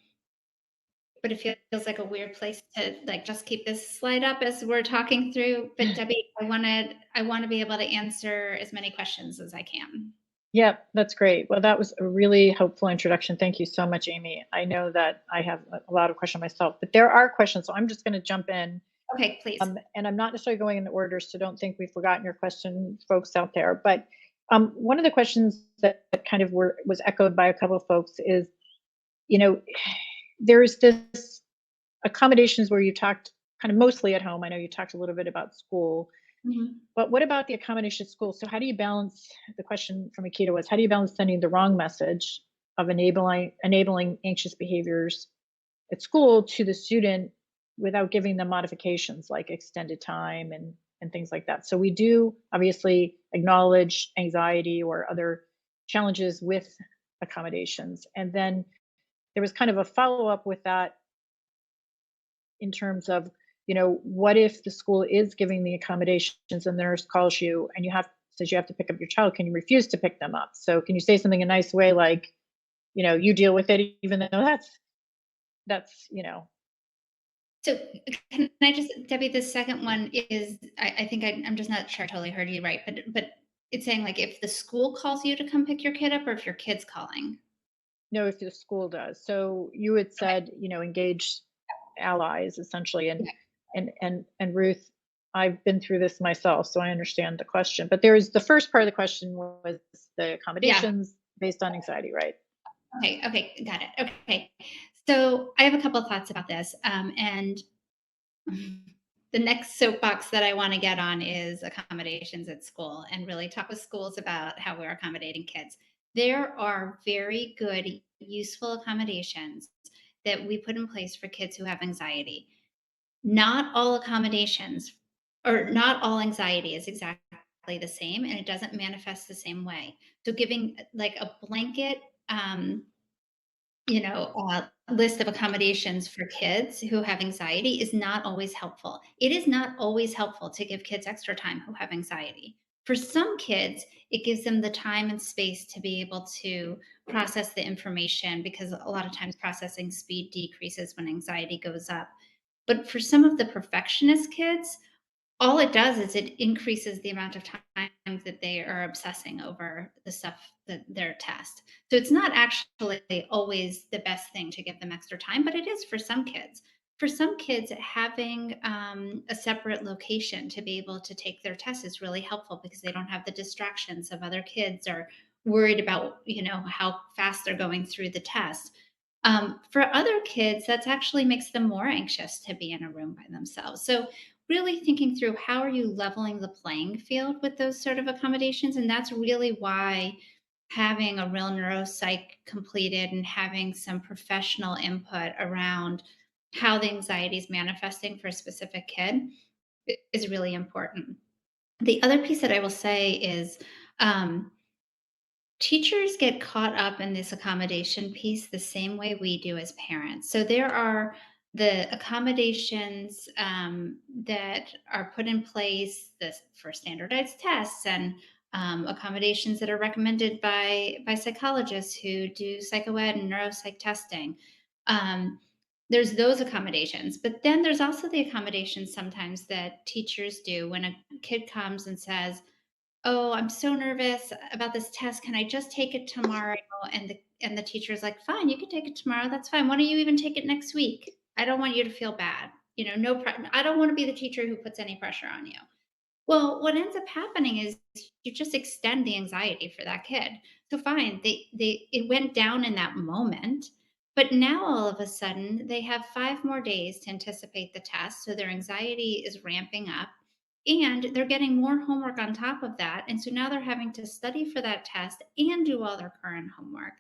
but it feels like a weird place to like just keep this slide up as we're talking through. But Debbie, I want to be able to answer as many questions as I can. Yep, that's great. Well, that was a really helpful introduction. Thank you so much, Amy. I know that I have a lot of questions myself, but there are questions, so I'm just going to jump in. Okay, please. And I'm not necessarily going in order, so don't think we've forgotten your question, folks out there. But one of the questions that kind of was echoed by a couple of folks is, you know, there's this accommodations where you talked kind of mostly at home. I know you talked a little bit about school, Mhm. but what about the accommodation at school? So how do you balance, the question from Akita was, how do you balance sending the wrong message of enabling anxious behaviors at school to the student without giving them modifications like extended time and things like that? So we do obviously acknowledge anxiety or other challenges with accommodations. And then there was kind of a follow up with that in terms of, what if the school is giving the accommodations and the nurse calls you and says you have to pick up your child, can you refuse to pick them up? So can you say something a nice way like, you deal with it, even though that's. So can I just, Debbie, the second one is, I think I'm just not sure I totally heard you right, but it's saying like if the school calls you to come pick your kid up or if your kid's calling. No, if the school does. So you had Okay. said, engage allies essentially, and Yeah. Ruth, I've been through this myself, so I understand the question. But there's the first part of the question was the Yeah. accommodations based on anxiety, right? Okay. Okay. Got it. Okay. So I have a couple of thoughts about this. And the next soapbox that I want to get on is accommodations at school and really talk with schools about how we're accommodating kids. There are very good, useful accommodations that we put in place for kids who have anxiety. Not all accommodations or not all anxiety is exactly the same and it doesn't manifest the same way. So giving like a blanket list of accommodations for kids who have anxiety is not always helpful. It is not always helpful to give kids extra time who have anxiety. For some kids, it gives them the time and space to be able to process the information because a lot of times processing speed decreases when anxiety goes up. But for some of the perfectionist kids, all it does is it increases the amount of time that they are obsessing over the stuff that their test. So it's not actually always the best thing to give them extra time, but it is for some kids. For some kids, having a separate location to be able to take their test is really helpful because they don't have the distractions of other kids or worried about how fast they're going through the test. For other kids, that actually makes them more anxious to be in a room by themselves. So really thinking through how are you leveling the playing field with those sort of accommodations. And that's really why having a real neuropsych completed and having some professional input around how the anxiety is manifesting for a specific kid is really important. The other piece that I will say is um, teachers get caught up in this accommodation piece the same way we do as parents. So there are the accommodations that are put in place for standardized tests and accommodations that are recommended by psychologists who do psychoed and neuropsych testing. Um, there's those accommodations, but then there's also the accommodations sometimes that teachers do when a kid comes and says, "Oh, I'm so nervous about this test. Can I just take it tomorrow?" And the teacher's like, "Fine, you can take it tomorrow. That's fine. Why don't you even take it next week? I don't want you to feel bad. I don't want to be the teacher who puts any pressure on you." Well, what ends up happening is you just extend the anxiety for that kid. So fine, it went down in that moment, But now all of a sudden, they have 5 more days to anticipate the test, so their anxiety is ramping up, and they're getting more homework on top of that, and so now they're having to study for that test and do all their current homework.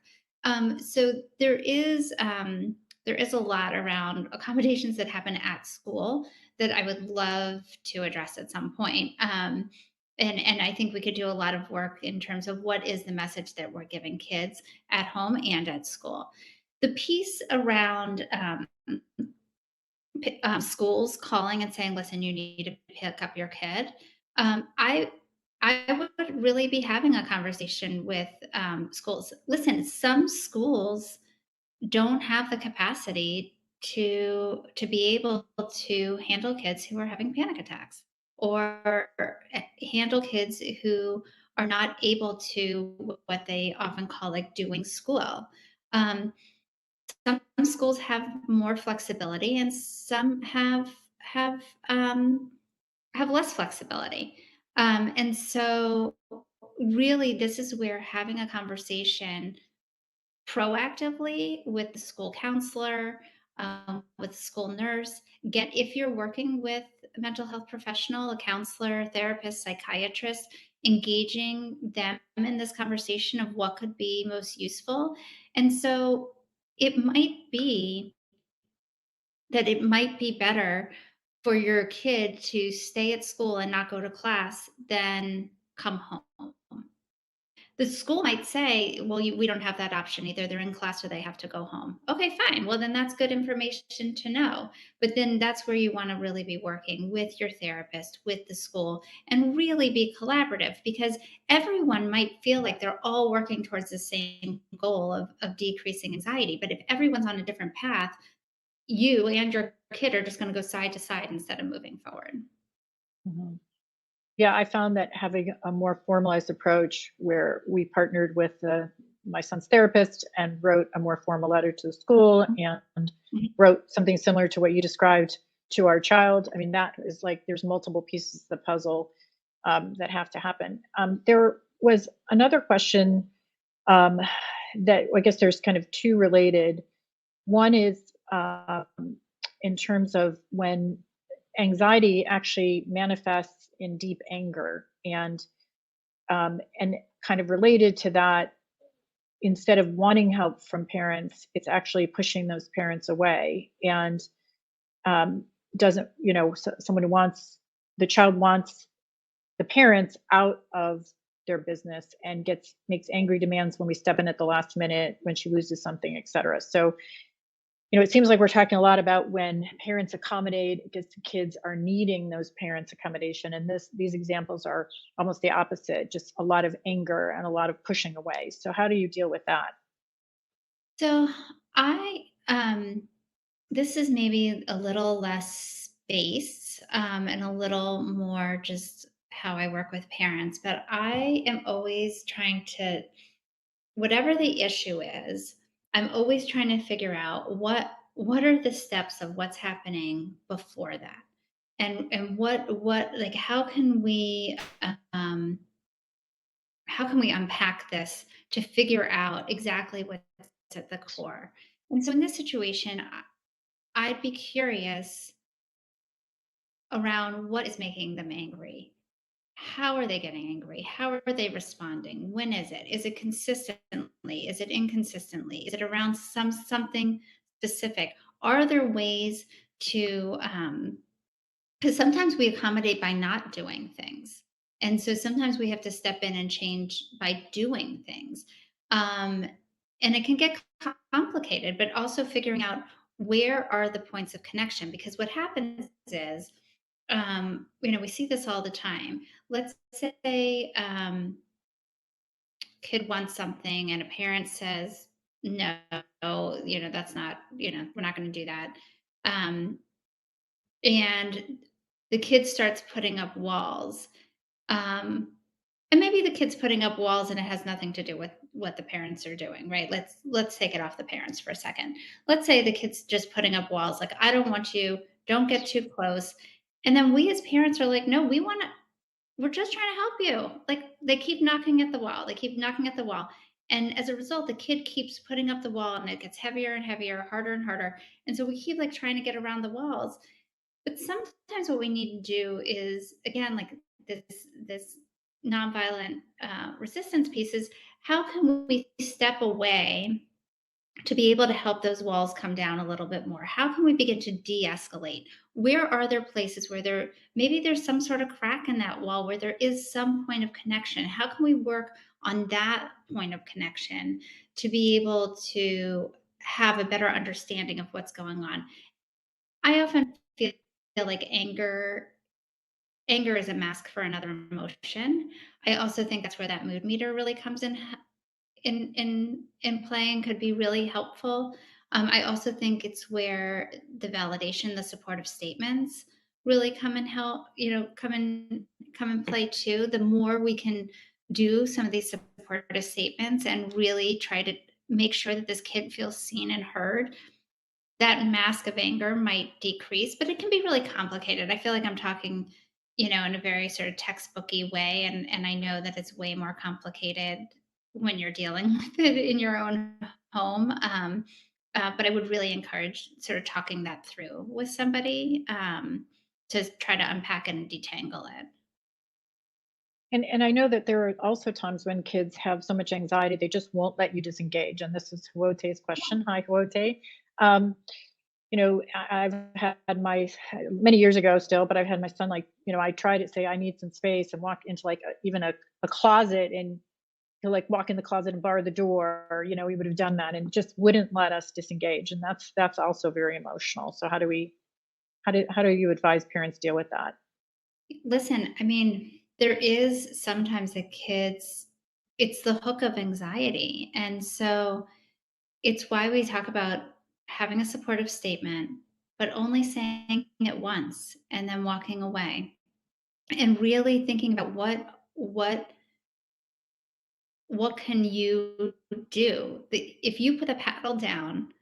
So there is a lot around accommodations that happen at school that I would love to address at some point. And I think we could do a lot of work in terms of what is the message that we're giving kids at home and at school. The piece around schools calling and saying, "Listen, you need to pick up your kid." I would really be having a conversation with schools. Listen, some schools don't have the capacity to be able to handle kids who are having panic attacks or handle kids who are not able to what they often call like doing school. Um, some schools have more flexibility and some have um, have less flexibility. And so really this is where having a conversation proactively with the school counselor, with the school nurse. Get if you're working with a mental health professional, a counselor, therapist, psychiatrist, engaging them in this conversation of what could be most useful. And so it might be that it might be better for your kid to stay at school and not go to class than come home. The school might say, "Well, we don't have that option. Either they're in class or they have to go home." Okay, fine. Well, then that's good information to know. But then that's where you want to really be working with your therapist, with the school, and really be collaborative because everyone might feel like they're all working towards the same goal of decreasing anxiety. But if everyone's on a different path, you and your kid are just going to go side to side instead of moving forward. Mhm. Yeah, I found that having a more formalized approach where we partnered with my son's therapist and wrote a more formal letter to the school and Mhm. wrote something similar to what you described to our child. I mean, that is like there's multiple pieces of the puzzle that have to happen. There was another question um, that I guess there's kind of two related. One is in terms of when anxiety actually manifests in deep anger and kind of related to that, instead of wanting help from parents, it's actually pushing those parents away and um, doesn't, someone who wants the child wants the parents out of their business and gets makes angry demands when we step in at the last minute when she loses something, etc. So it seems like we're talking a lot about when parents accommodate because the kids are needing those parents' accommodation. And these examples are almost the opposite, just a lot of anger and a lot of pushing away. So how do you deal with that? So I this is maybe a little less space and a little more just how I work with parents, but I am always trying to, whatever the issue is, I'm always trying to figure out what are the steps of what's happening before that, and what like how can we unpack this to figure out exactly what's at the core. And so in this situation, I'd be curious around what is making them angry. How are they getting angry? How are they responding? When is it? Is it consistently? Is it inconsistently? Is it around something specific? Are there ways to because sometimes we accommodate by not doing things. And so sometimes we have to step in and change by doing things. Um, and it can get complicated, but also figuring out where are the points of connection. Because what happens is, we see this all the time. Let's say kid wants something and a parent says, no, that's not, we're not going to do that. Um, and the kid starts putting up walls. Um, and maybe the kid's putting up walls and it has nothing to do with what the parents are doing, right? Let's take it off the parents for a second. Let's say the kid's just putting up walls like, I don't want you, don't get too close. And then we as parents are like, no, we're just trying to help you. Like they keep knocking at the wall. They keep knocking at the wall. And as a result, the kid keeps putting up the wall and it gets heavier and heavier, harder and harder. And so we keep like trying to get around the walls. But sometimes what we need to do is, again, like this nonviolent resistance piece is, how can we step away to be able to help those walls come down a little bit more? How can we begin to de-escalate? Where are there places where maybe there's some sort of crack in that wall where there is some point of connection? How can we work on that point of connection to be able to have a better understanding of what's going on? I often feel like anger is a mask for another emotion. I also think that's where that mood meter really comes in play and could be really helpful. I also think it's where the validation, the supportive statements really come and help, come in play too. The more we can do some of these supportive statements and really try to make sure that this kid feels seen and heard, that mask of anger might decrease, but it can be really complicated. I feel like I'm talking, in a very sort of textbooky way, and I know that it's way more complicated when you're dealing with it in your own home. But I would really encourage sort of talking that through with somebody, to try to unpack and detangle it. And I know that there are also times when kids have so much anxiety, they just won't let you disengage. And this is Huote's question. Hi, Huote. Um, I've had my many years ago still, but I've had my son like, I try to say I need some space and walk into like even a closet, and he'll like walk in the closet and bar the door. Or, he would have done that and just wouldn't let us disengage. And that's also very emotional. So how do you advise parents deal with that? Listen, I mean, there is sometimes the kids, it's the hook of anxiety. And so it's why we talk about having a supportive statement, but only saying it once and then walking away, and really thinking about what can you do? If you put the paddle down,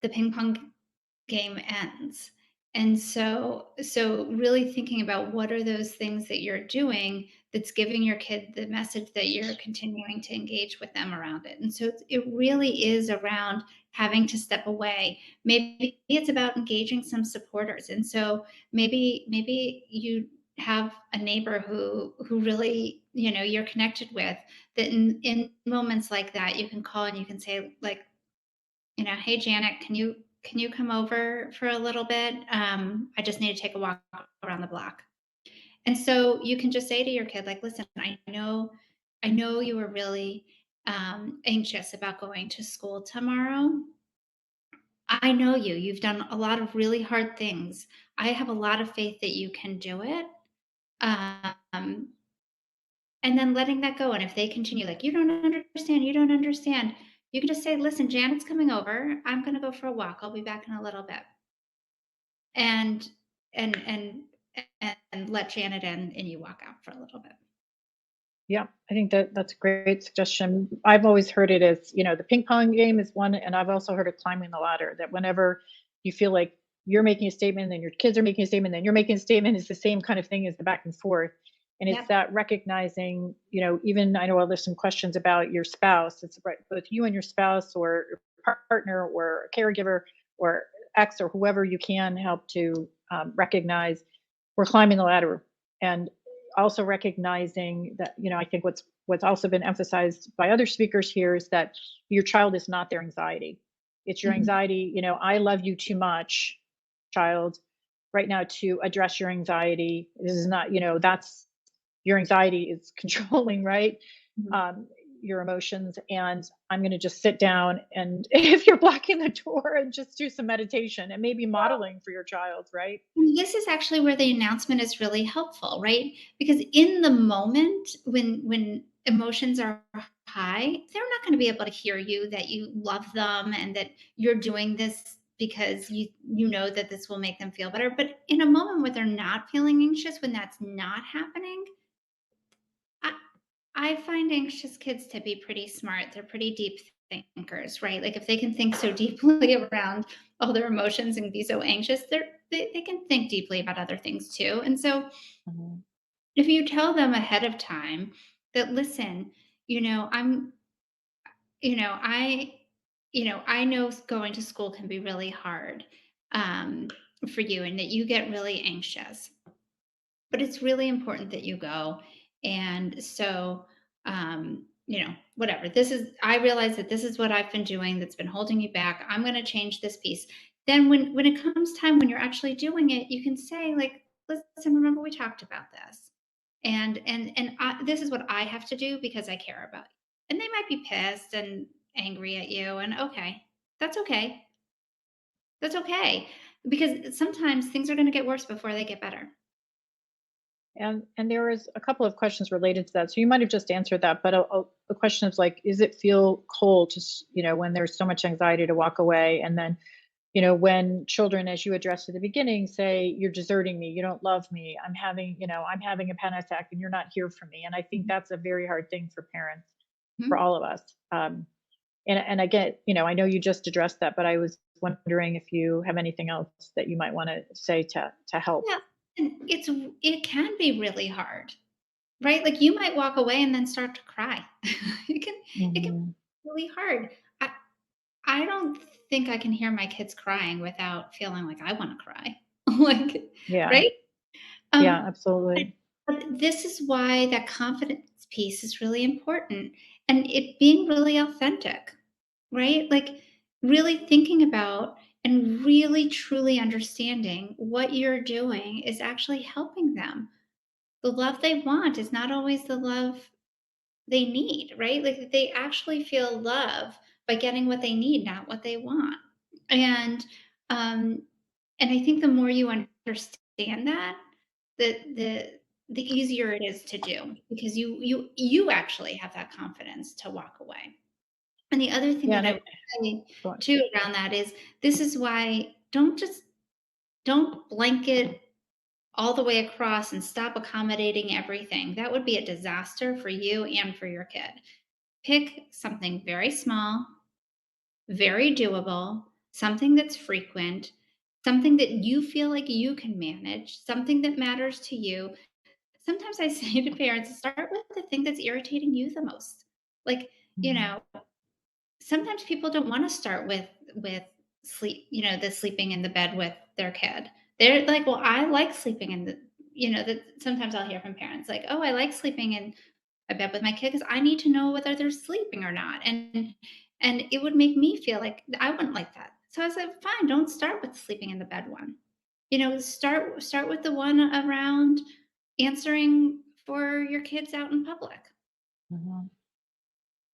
the ping pong game ends. And so really thinking about what are those things that you're doing that's giving your kid the message that you're continuing to engage with them around it. And so it really is around having to step away. Maybe it's about engaging some supporters. And so maybe you have a neighbor who really, you're connected with, that in moments like that you can call and you can say, like, "Hey, Janet, can you come over for a little bit? I just need to take a walk around the block." And so you can just say to your kid, like, "Listen, I know you were really anxious about going to school tomorrow. I know you. You've done a lot of really hard things. I have a lot of faith that you can do it." Um, and then letting that go. And if they continue, like, you don't understand, you can just say, "Listen, Janet's coming over. I'm going to go for a walk. I'll be back in a little bit." And and and and let Janet in, and you walk out for a little bit. Yeah, I think that's a great suggestion. I've always heard it as, the ping pong game is one, and I've also heard of climbing the ladder, that whenever you feel like you're making a statement, then your kids are making a statement, then you're making a statement, it's the same kind of thing as the back and forth. And it's Yep. that recognizing, even I know there's some questions about your spouse. It's right, both you and your spouse or your partner or a caregiver or ex or whoever you can help to recognize we're climbing the ladder. And also recognizing that, I think what's also been emphasized by other speakers here is that your child is not their anxiety. It's your Mhm. anxiety. I love you too much, child, right now to address your anxiety. This is not, that's your anxiety is controlling, right? Mhm. Um, your emotions. And I'm going to just sit down, and if you're blocking the door, and just do some meditation and maybe modeling for your child, right? This is actually where the announcement is really helpful, right? Because in the moment when emotions are high, they're not going to be able to hear you that you love them and that you're doing this because you know that this will make them feel better. But in a moment where they're not feeling anxious, when that's not happening, I I find anxious kids to be pretty smart. They're pretty deep thinkers, right? Like if they can think so deeply around all their emotions and be so anxious, they can think deeply about other things too. And so Mhm. if you tell them ahead of time that, listen, I'm you know, I, I know going to school can be really hard um, for you, and that you get really anxious. But it's really important that you go. And so, whatever. I realize that this is what I've been doing that's been holding you back. I'm going to change this piece. Then when it comes time when you're actually doing it, you can say like, listen, remember we talked about this. This is what I have to do because I care about you. And they might be pissed and angry at you. And okay, that's okay. That's okay. Because sometimes things are going to get worse before they get better. And there was a couple of questions related to that. So you might have just answered that, but the question is like, is it feel cold to, when there's so much anxiety to walk away? And then, when children, as you addressed at the beginning, say, you're deserting me, you don't love me, I'm having a panic attack and you're not here for me. And I think that's a very hard thing for parents, for Mhm. all of us. And I get, I know you just addressed that, but I was wondering if you have anything else that you might want to say to help. Yeah, and it can be really hard, right? Like, you might walk away and then start to cry. It can Hmm. be really hard. I I don't think I can hear my kids crying without feeling like I wanna cry. Like, Yeah. right? Yeah, Um, but absolutely. but this is why that confidence piece is really important, and it being really authentic, right? Like, really thinking about and really truly understanding what you're doing is actually helping them. The love they want is not always the love they need, right? Like, they actually feel love by getting what they need, not what they want. And um and I think the more you understand that, the easier it is to do, because you actually have that confidence to walk away. And the other thing Yeah, that and I I would say go on. too around that is, this is why don't blanket all the way across and stop accommodating everything. That would be a disaster for you and for your kid. Pick something very small, very doable, something that's frequent, something that you feel like you can manage, something that matters to you. Sometimes I say to parents, start with the thing that's irritating you the most. Like, you Mhm. know, sometimes people don't want to start with sleep, the sleeping in the bed with their kid. They're like, well, I like sleeping in the, that sometimes I'll hear from parents like, oh, I like sleeping in a bed with my kid because I need to know whether they're sleeping or not. And it would make me feel like I wouldn't like that. So I was like, fine, don't start with sleeping in the bed one. Start with the one around answering for your kids out in public. Mhm.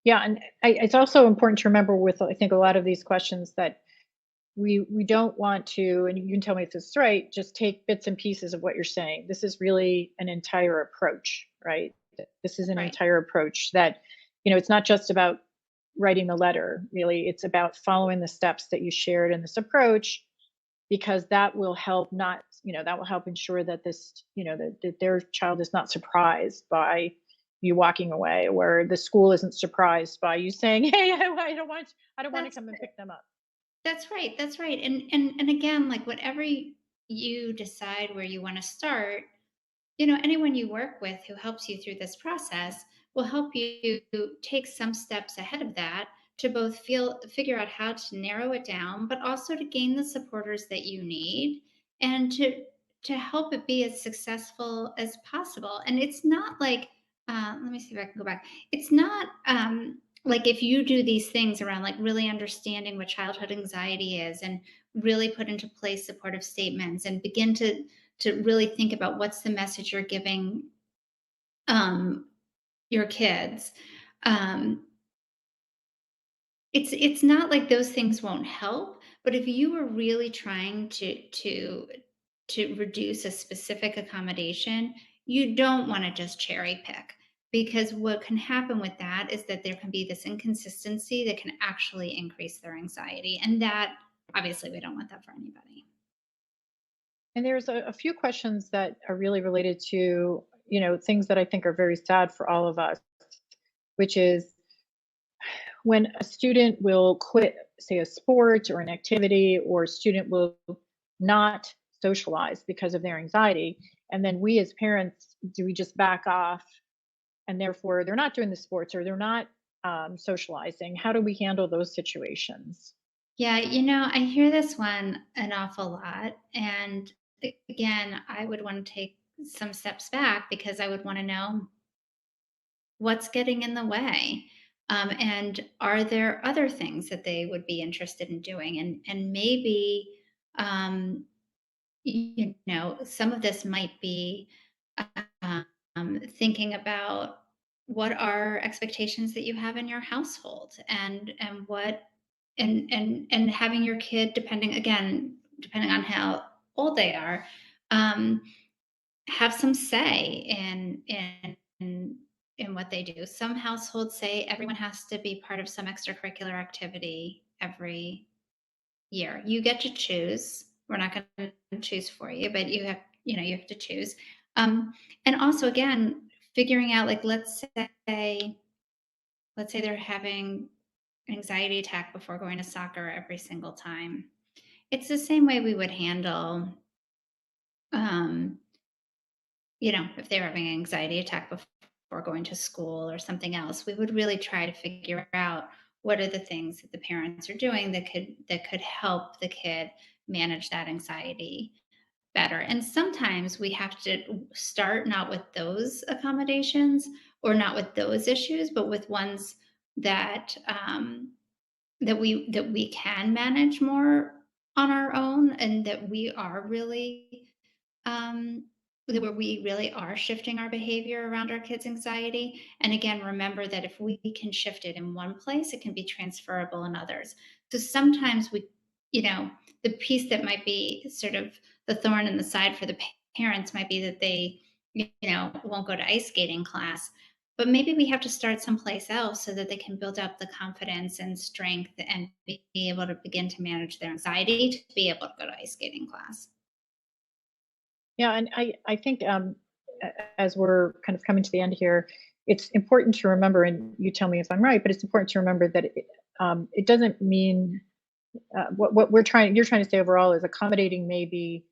Yeah, and it's also important to remember with, I think, a lot of these questions that we don't want to, and you can tell me if this is right, just take bits and pieces of what you're saying. This is really an entire approach, right? This is an Right. entire approach that, it's not just about writing the letter, really. It's about following the steps that you shared in this approach, because that will help not, that will help ensure that that their child is not surprised by you walking away, or the school isn't surprised by you saying, hey, I don't want to That's come and pick them up. That's right, that's right, and again, like, whatever you decide where you wanna start, anyone you work with who helps you through this process will help you take some steps ahead of that, to both figure out how to narrow it down, but also to gain the supporters that you need, and to help it be as successful as possible. And it's not like, let me see if I can go back. It's not like, if you do these things around, like, really understanding what childhood anxiety is, and really put into place supportive statements, and begin to really think about what's the message you're giving um, your kids. Um, it's not like those things won't help, but if you are really trying to reduce a specific accommodation, you don't want to just cherry pick, because what can happen with that is that there can be this inconsistency that can actually increase their anxiety, and that, obviously, we don't want that for anybody. And there's a few questions that are really related to, things that I think are very sad for all of us, which is when a student will quit, say, a sport or an activity, or a student will not socialize because of their anxiety. And then we as parents, do we just back off, and therefore they're not doing the sports, or they're not socializing? How do we handle those situations? Yeah, I hear this one an awful lot. And again, I would want to take some steps back because I would want to know what's getting in the way. And are there other things that they would be interested in doing? And maybe, um, some of this might be thinking about what are expectations that you have in your household, and what and having your kid, depending on how old they are, um, have some say in what they do. Some households say everyone has to be part of some extracurricular activity every year. You get to choose. We're not going to choose for you, but you have to choose. Um, and also, again, figuring out, like, let's say they're having an anxiety attack before going to soccer every single time. It's the same way we would handle, um, if they were having an anxiety attack before going to school or something else. We would really try to figure out what are the things that the parents are doing that could help the kid manage that anxiety better. And sometimes we have to start not with those accommodations or not with those issues, but with ones that that we can manage more on our own, and that we are really um, where we really are shifting our behavior around our kids' anxiety. And again, remember that if we can shift it in one place, it can be transferable in others. So sometimes the piece that might be sort of the thorn in the side for the parents might be that they, won't go to ice skating class. But maybe we have to start someplace else so that they can build up the confidence and strength and be able to begin to manage their anxiety to be able to go to ice skating class. Yeah, and I think as we're kind of coming to the end here, it's important to remember, and you tell me if I'm right, but it's important to remember that it doesn't mean what you're trying to say overall is accommodating maybe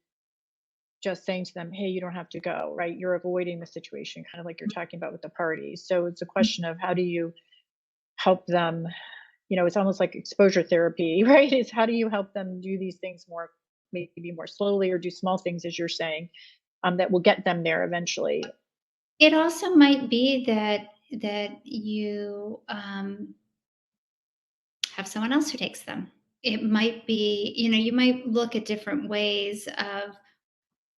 just saying to them, hey, you don't have to go, right? You're avoiding the situation, kind of like you're talking about with the party. So it's a question of how do you help them, it's almost like exposure therapy, right? Is how do you help them do these things more, maybe more slowly, or do small things, as you're saying, that will get them there eventually. It also might be that you have someone else who takes them. It might be, you might look at different ways of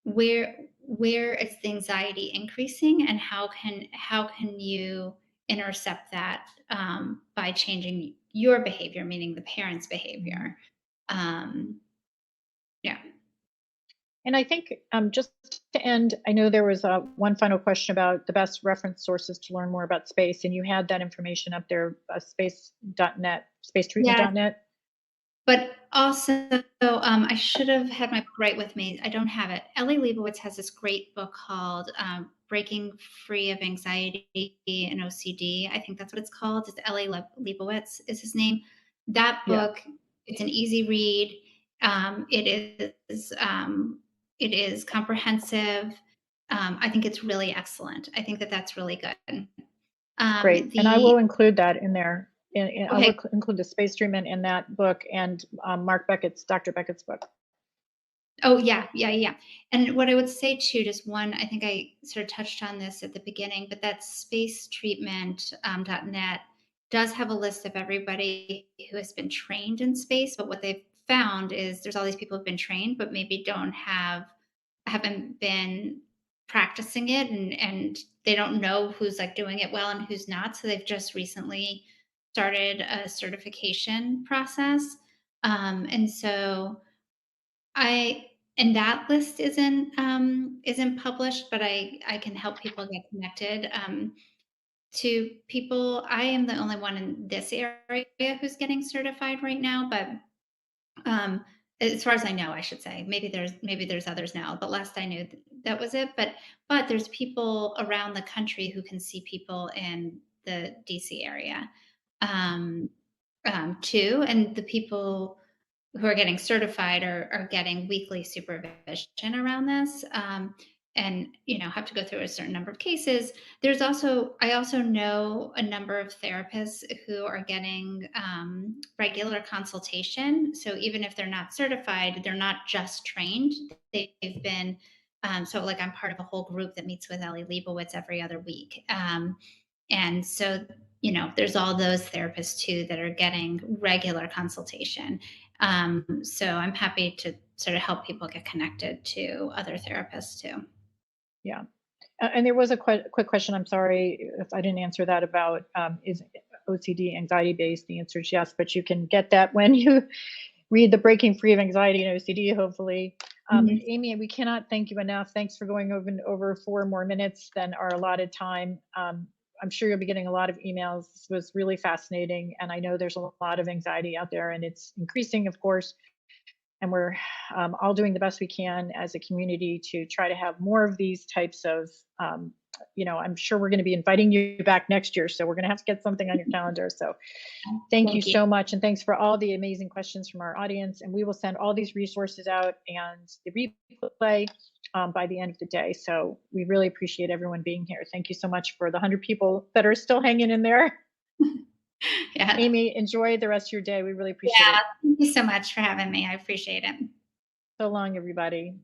where is the anxiety increasing, and how can you intercept that, by changing your behavior, meaning the parent's Mhm. behavior. Um, yeah. And I think just to end, I know there was one final question about the best reference sources to learn more about space, and you had that information up there, space.net, Yeah. spacetreatment.net. But also, I should have had my book right with me. I don't have it. Eli Lebowitz has this great book called, Breaking Free of Anxiety and OCD. I think that's what it's called. It's Lebowitz is his name. That Yeah, book, it's an easy read. It is comprehensive. I think it's really excellent. I think that that's really good. great. And I The will include that in there. I'll Okay. include the space treatment in that book and Dr. Beckett's book. Oh, yeah, yeah, yeah. And what I would say too, just one, I think I sort of touched on this at the beginning, but that spacetreatment.net does have a list of everybody who has been trained in space. But what they've found is there's all these people who've been trained, but maybe haven't been practicing it, and they don't know who's like doing it well and who's not. So they've just recently started a certification process. And so I and that list isn't published, but I can help people get connected, to people. I am the only one in this area who's getting certified right now, but, um, as far as I know, I should say. Maybe there's others now, but last I knew, that was it. But there's people around the country who can see people in the DC area, um, too, and the people who are getting certified are getting weekly supervision around this. and have to go through a certain number of cases. I also know a number of therapists who are getting regular consultation. So even if they're not certified, they're not just trained. They've been so like I'm part of a whole group that meets with Eli Lebowitz every other week. And so, there's all those therapists too that are getting regular consultation. So I'm happy to sort of help people get connected to other therapists too. Yeah. And there was a quick question. I'm sorry if I didn't answer that about is OCD anxiety based. The answer is yes, but you can get that when you read the Breaking Free of Anxiety and OCD, hopefully. Mhm. Amy, we cannot thank you enough. Thanks for going over 4 more minutes than our allotted time. I'm sure you'll be getting a lot of emails. This was really fascinating. And I know there's a lot of anxiety out there and it's increasing, of course. And we're all doing the best we can as a community to try to have more of these types of I'm sure we're going to be inviting you back next year, so we're going to have to get something on your calendar. So thank you Thank you. so much, and thanks for all the amazing questions from our audience, and we will send all these resources out and the replay by the end of the day. So we really appreciate everyone being here. Thank you so much for the 100 people that are still hanging in there. Yeah. Amy, enjoy the rest of your day. We really appreciate Yeah. it. Thank you so much for having me. I appreciate it. So long, everybody.